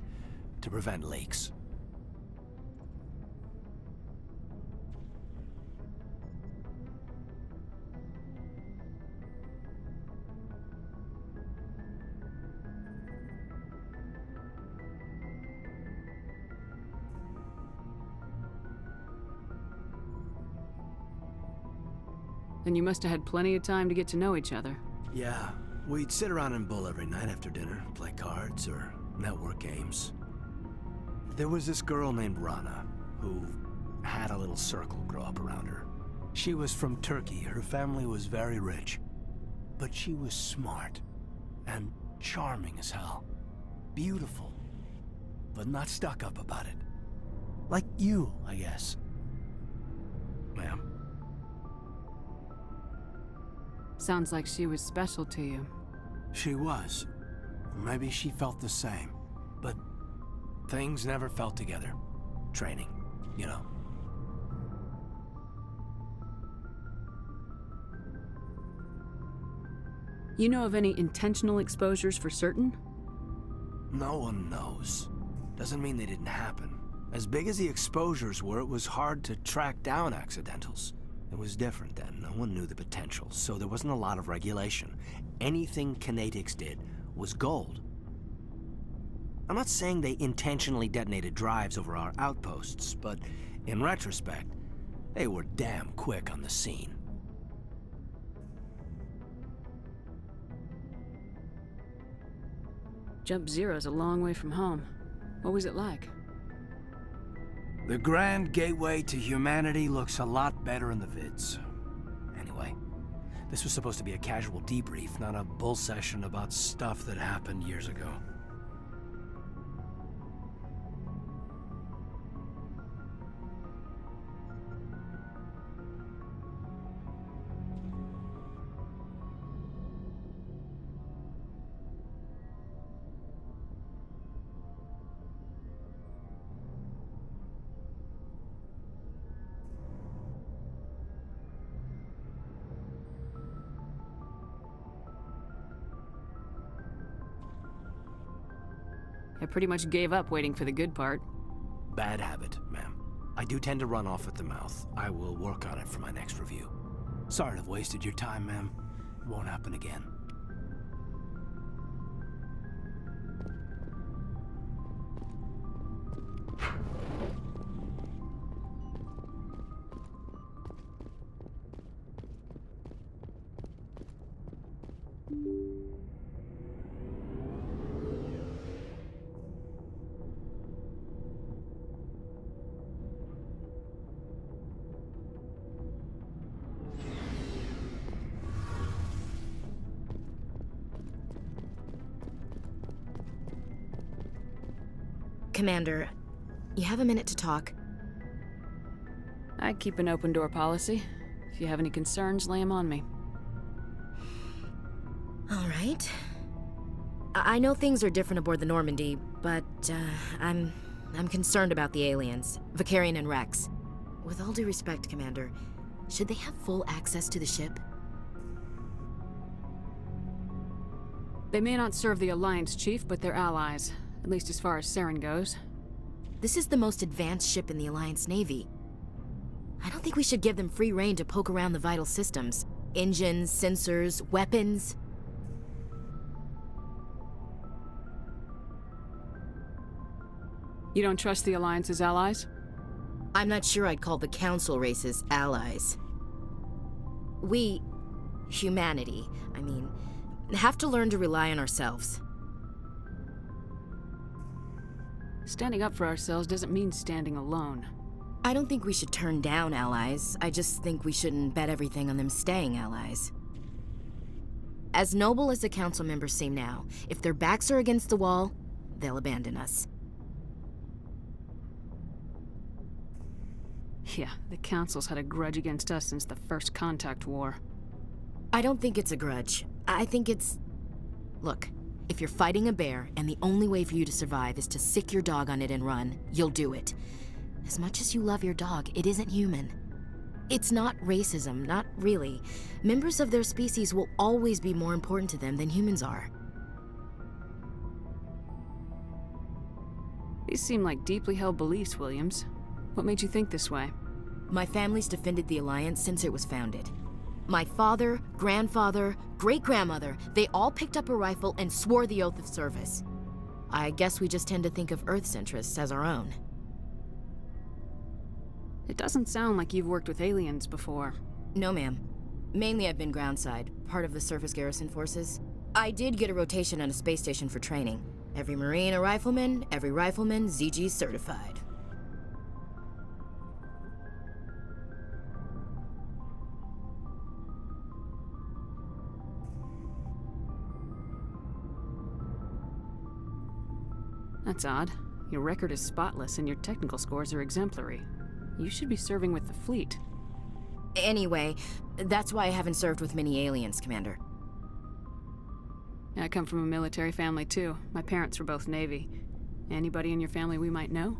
to prevent leaks. Then you must have had plenty of time to get to know each other. Yeah, we'd sit around and bull every night after dinner, play cards or network games. There was this girl named Rana, who had a little circle grow up around her. She was from Turkey. Her family was very rich. But she was smart and charming as hell. Beautiful, but not stuck up about it. Like you, I guess. Ma'am. Sounds like she was special to you. She was. Maybe she felt the same. But things never felt together. Training, you know. You know of any intentional exposures for certain? No one knows. Doesn't mean they didn't happen. As big as the exposures were, it was hard to track down accidentals. It was different then. No one knew the potential, so there wasn't a lot of regulation. Anything Kinetics did was gold. I'm not saying they intentionally detonated drives over our outposts, but in retrospect, they were damn quick on the scene. Jump Zero's a long way from home. What was it like? The grand gateway to humanity looks a lot better in the vids. Anyway, this was supposed to be a casual debrief, not a bull session about stuff that happened years ago. I pretty much gave up waiting for the good part. Bad habit, ma'am. I do tend to run off at the mouth. I will work on it for my next review. Sorry to have wasted your time, ma'am. It won't happen again. Commander, you have a minute to talk? I keep an open door policy. If you have any concerns, lay them on me. All right. I know things are different aboard the Normandy, but I'm concerned about the aliens, Vicarian and Rex. With all due respect, Commander, should they have full access to the ship? They may not serve the Alliance, Chief, but they're allies. At least as far as Saren goes. This is the most advanced ship in the Alliance Navy. I don't think we should give them free rein to poke around the vital systems. Engines, sensors, weapons. You don't trust the Alliance's allies? I'm not sure I'd call the Council races allies. We, humanity, have to learn to rely on ourselves. Standing up for ourselves doesn't mean standing alone. I don't think we should turn down allies. I just think we shouldn't bet everything on them staying allies. As noble as the Council members seem now, if their backs are against the wall, they'll abandon us. Yeah, the Council's had a grudge against us since the First Contact War. I don't think it's a grudge. I think it's... Look, if you're fighting a bear and the only way for you to survive is to sick your dog on it and run, you'll do it. As much as you love your dog, it isn't human. It's not racism, not really. Members of their species will always be more important to them than humans are. These seem like deeply held beliefs, Williams. What made you think this way? My family's defended the Alliance since it was founded. My father, grandfather, great-grandmother, they all picked up a rifle and swore the oath of service. I guess we just tend to think of Earth's interests as our own. It doesn't sound like you've worked with aliens before. No, ma'am. Mainly I've been groundside, part of the surface garrison forces. I did get a rotation on a space station for training. Every Marine a rifleman, every rifleman ZG certified. That's odd. Your record is spotless and your technical scores are exemplary. You should be serving with the fleet. Anyway, that's why I haven't served with many aliens, Commander. I come from a military family too. My parents were both Navy. Anybody in your family we might know?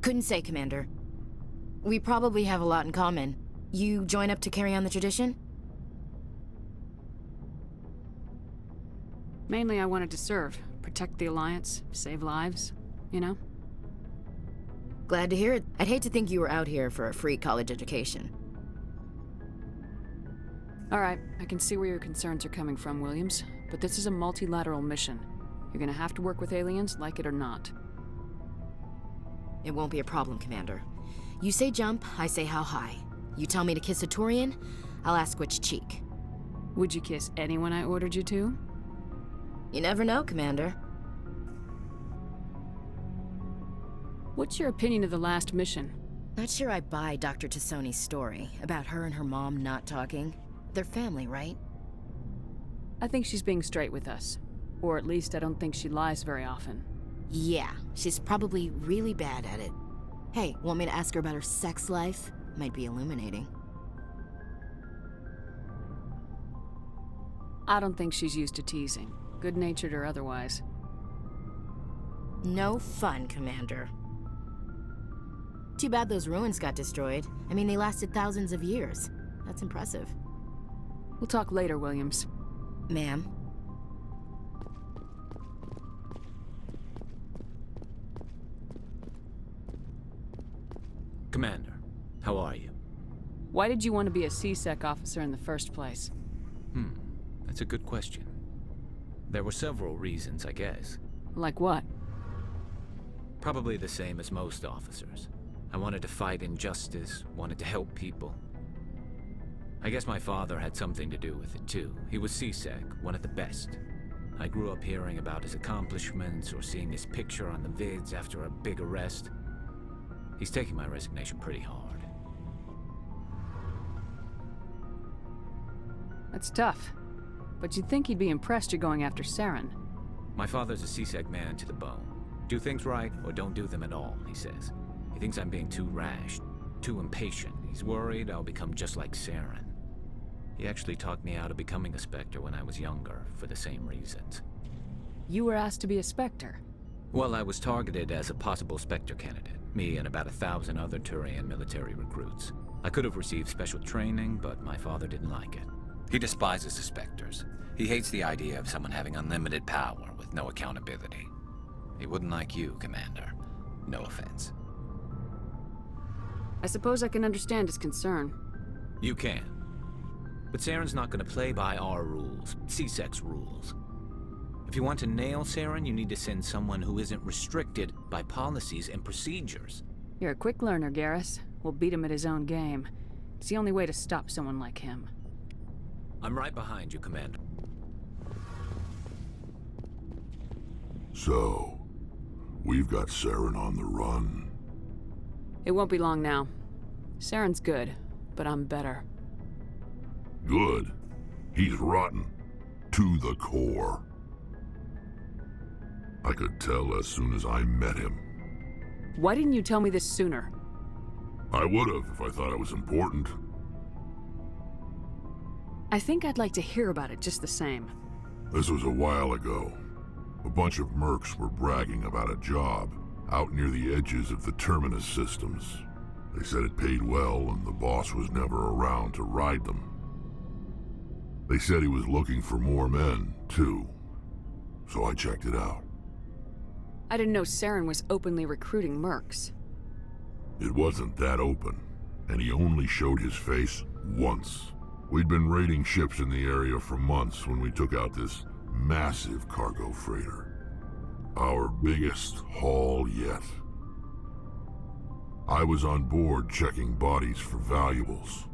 Couldn't say, Commander. We probably have a lot in common. You join up to carry on the tradition? Mainly I wanted to serve. Protect the Alliance, save lives, you know? Glad to hear it. I'd hate to think you were out here for a free college education. All right, I can see where your concerns are coming from, Williams, but this is a multilateral mission. You're gonna have to work with aliens, like it or not. It won't be a problem, Commander. You say jump, I say how high. You tell me to kiss a Turian, I'll ask which cheek. Would you kiss anyone I ordered you to? You never know, Commander. What's your opinion of the last mission? Not sure I buy Dr. Tassoni's story about her and her mom not talking. They're family, right? I think she's being straight with us. Or at least I don't think she lies very often. Yeah, she's probably really bad at it. Hey, want me to ask her about her sex life? Might be illuminating. I don't think she's used to teasing, good-natured or otherwise. No fun, Commander. Too bad those ruins got destroyed. I mean, they lasted thousands of years. That's impressive. We'll talk later, Williams. Ma'am. Commander, how are you? Why did you want to be a C-Sec officer in the first place? That's a good question. There were several reasons, I guess. Like what? Probably the same as most officers. I wanted to fight injustice, wanted to help people. I guess my father had something to do with it too. He was C-Sec, one of the best. I grew up hearing about his accomplishments or seeing his picture on the vids after a big arrest. He's taking my resignation pretty hard. That's tough. But you'd think he'd be impressed you're going after Saren. My father's a C-Sec man to the bone. Do things right or don't do them at all, he says. He thinks I'm being too rash, too impatient. He's worried I'll become just like Saren. He actually talked me out of becoming a Spectre when I was younger, for the same reasons. You were asked to be a Spectre? Well, I was targeted as a possible Spectre candidate. Me and about 1,000 other Turian military recruits. I could have received special training, but my father didn't like it. He despises the Spectres. He hates the idea of someone having unlimited power with no accountability. He wouldn't like you, Commander. No offense. I suppose I can understand his concern. You can. But Saren's not going to play by our rules, C-Sec's rules. If you want to nail Saren, you need to send someone who isn't restricted by policies and procedures. You're a quick learner, Garrus. We'll beat him at his own game. It's the only way to stop someone like him. I'm right behind you, Commander. So, we've got Saren on the run. It won't be long now. Saren's good, but I'm better. Good? He's rotten. To the core. I could tell as soon as I met him. Why didn't you tell me this sooner? I would've if I thought it was important. I think I'd like to hear about it just the same. This was a while ago. A bunch of mercs were bragging about a job out near the edges of the Terminus systems. They said it paid well and the boss was never around to ride them. They said he was looking for more men, too. So I checked it out. I didn't know Saren was openly recruiting mercs. It wasn't that open, and he only showed his face once. We'd been raiding ships in the area for months when we took out this massive cargo freighter. Our biggest haul yet. I was on board checking bodies for valuables,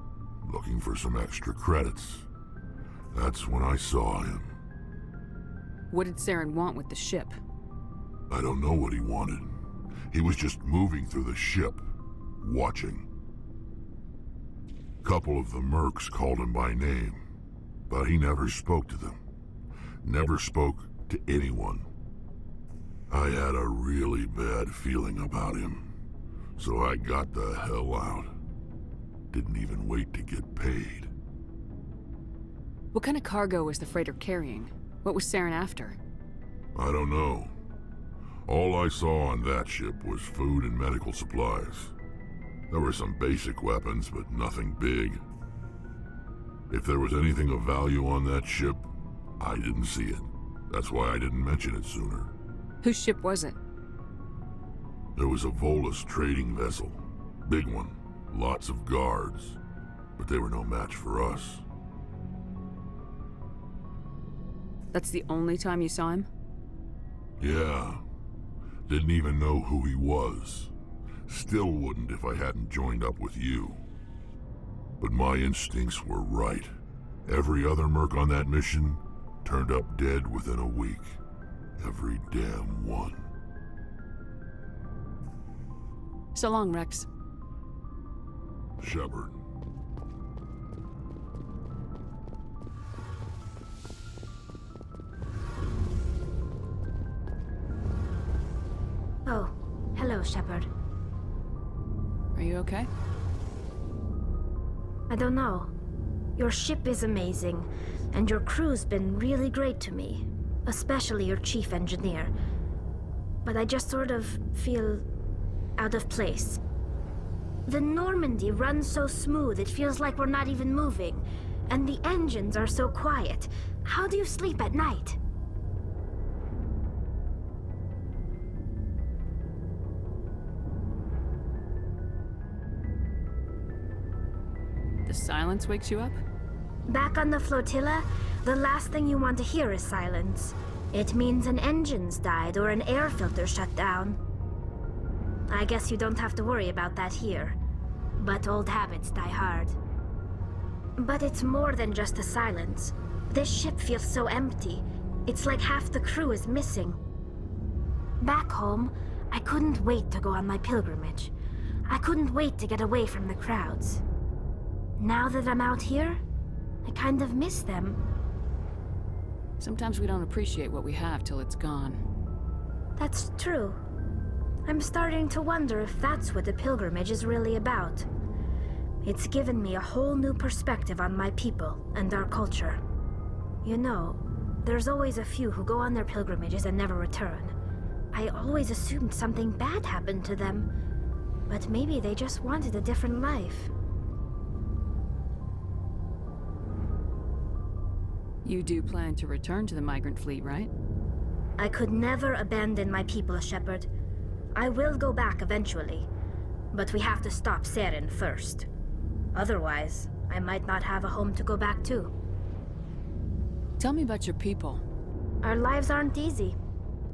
looking for some extra credits. That's when I saw him. What did Saren want with the ship? I don't know what he wanted. He was just moving through the ship, watching. Couple of the mercs called him by name, but he never spoke to them. Never spoke to anyone. I had a really bad feeling about him, so I got the hell out. Didn't even wait to get paid. What kind of cargo was the freighter carrying? What was Saren after? I don't know. All I saw on that ship was food and medical supplies. There were some basic weapons, but nothing big. If there was anything of value on that ship, I didn't see it. That's why I didn't mention it sooner. Whose ship was it? There was a Volus trading vessel. Big one. Lots of guards. But they were no match for us. That's the only time you saw him? Yeah. Didn't even know who he was. Still wouldn't if I hadn't joined up with you. But my instincts were right. Every other merc on that mission turned up dead within a week. Every damn one. So long, Rex. Shepard. Oh, hello, Shepard. Are you okay? I don't know. Your ship is amazing, and your crew's been really great to me. Especially your chief engineer. But I just sort of feel out of place. The Normandy runs so smooth it feels like we're not even moving. And the engines are so quiet. How do you sleep at night? silence wakes you up? Back on the flotilla, the last thing you want to hear is silence. It means an engine's died or an air filter shut down. I guess you don't have to worry about that here. But old habits die hard. But it's more than just the silence. This ship feels so empty. It's like half the crew is missing. Back home, I couldn't wait to go on my pilgrimage. I couldn't wait to get away from the crowds. Now that I'm out here, I kind of miss them. Sometimes we don't appreciate what we have till it's gone. That's true. I'm starting to wonder if that's what the pilgrimage is really about. It's given me a whole new perspective on my people and our culture. You know, there's always a few who go on their pilgrimages and never return. I always assumed something bad happened to them, but maybe they just wanted a different life. You do plan to return to the migrant fleet, right? I could never abandon my people, Shepard. I will go back eventually, but we have to stop Saren first. Otherwise, I might not have a home to go back to. Tell me about your people. Our lives aren't easy.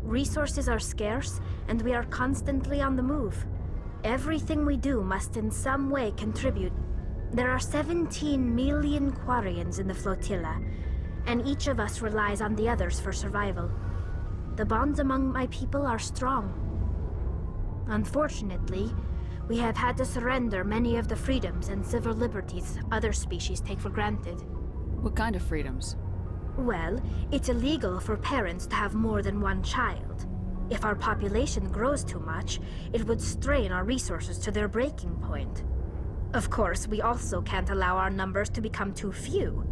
Resources are scarce, and we are constantly on the move. Everything we do must in some way contribute. There are 17 million Quarians in the flotilla, and each of us relies on the others for survival. The bonds among my people are strong. Unfortunately, we have had to surrender many of the freedoms and civil liberties other species take for granted. What kind of freedoms? Well, it's illegal for parents to have more than one child. If our population grows too much, it would strain our resources to their breaking point. Of course, we also can't allow our numbers to become too few.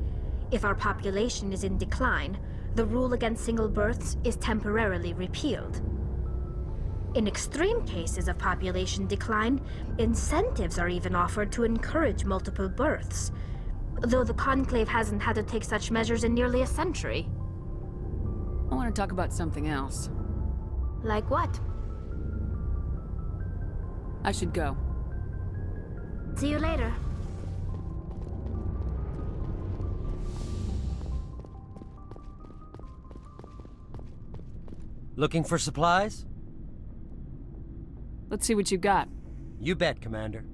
If our population is in decline, the rule against single births is temporarily repealed. In extreme cases of population decline, incentives are even offered to encourage multiple births, though the Conclave hasn't had to take such measures in nearly a century. I want to talk about something else. Like what? I should go. See you later. Looking for supplies? Let's see what you got. You bet, Commander.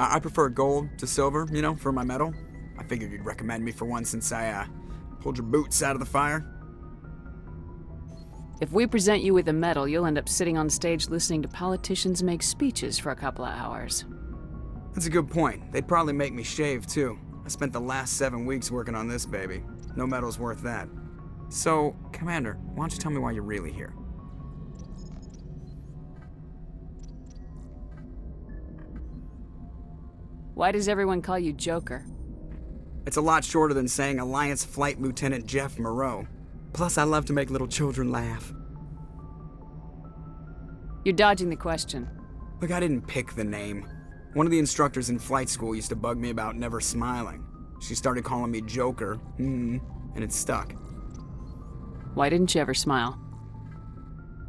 I prefer gold to silver, you know, for my metal. I figured you'd recommend me for one since I, pulled your boots out of the fire. If we present you with a medal, you'll end up sitting on stage listening to politicians make speeches for a couple of hours. That's a good point. They'd probably make me shave, too. I spent the last 7 weeks working on this baby. No medal's worth that. So, Commander, why don't you tell me why you're really here? Why does everyone call you Joker? It's a lot shorter than saying Alliance Flight Lieutenant Jeff Moreau. Plus, I love to make little children laugh. You're dodging the question. Look, I didn't pick the name. One of the instructors in flight school used to bug me about never smiling. She started calling me Joker, and it stuck. Why didn't you ever smile?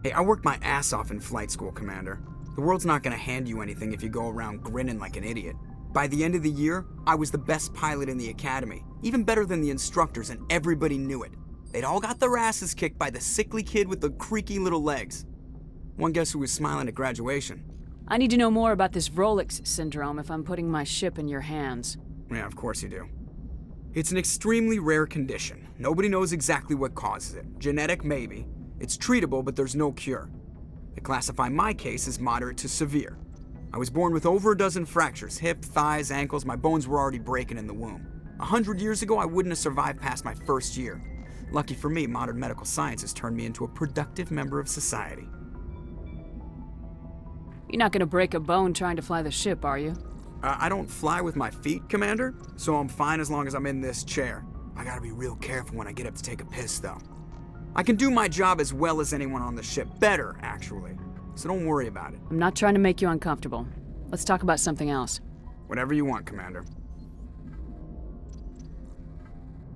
Hey, I worked my ass off in flight school, Commander. The world's not gonna hand you anything if you go around grinning like an idiot. By the end of the year, I was the best pilot in the academy, even better than the instructors, and everybody knew it. They'd all got their asses kicked by the sickly kid with the creaky little legs. One guess who was smiling at graduation? I need to know more about this Rolex syndrome if I'm putting my ship in your hands. Yeah, of course you do. It's an extremely rare condition. Nobody knows exactly what causes it. Genetic, maybe. It's treatable, but there's no cure. They classify my case as moderate to severe. I was born with over a dozen fractures, hip, thighs, ankles. My bones were already breaking in the womb. 100 years ago, I wouldn't have survived past my first year. Lucky for me, modern medical science has turned me into a productive member of society. You're not gonna break a bone trying to fly the ship, are you? I don't fly with my feet, Commander, so I'm fine as long as I'm in this chair. I gotta be real careful when I get up to take a piss, though. I can do my job as well as anyone on the ship. Better, actually. So don't worry about it. I'm not trying to make you uncomfortable. Let's talk about something else. Whatever you want, Commander.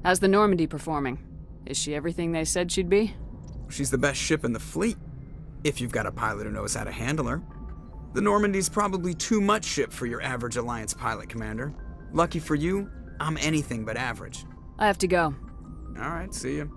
How's the Normandy performing? Is she everything they said she'd be? She's the best ship in the fleet, if you've got a pilot who knows how to handle her. The Normandy's probably too much ship for your average Alliance pilot, Commander. Lucky for you, I'm anything but average. I have to go. All right, see you.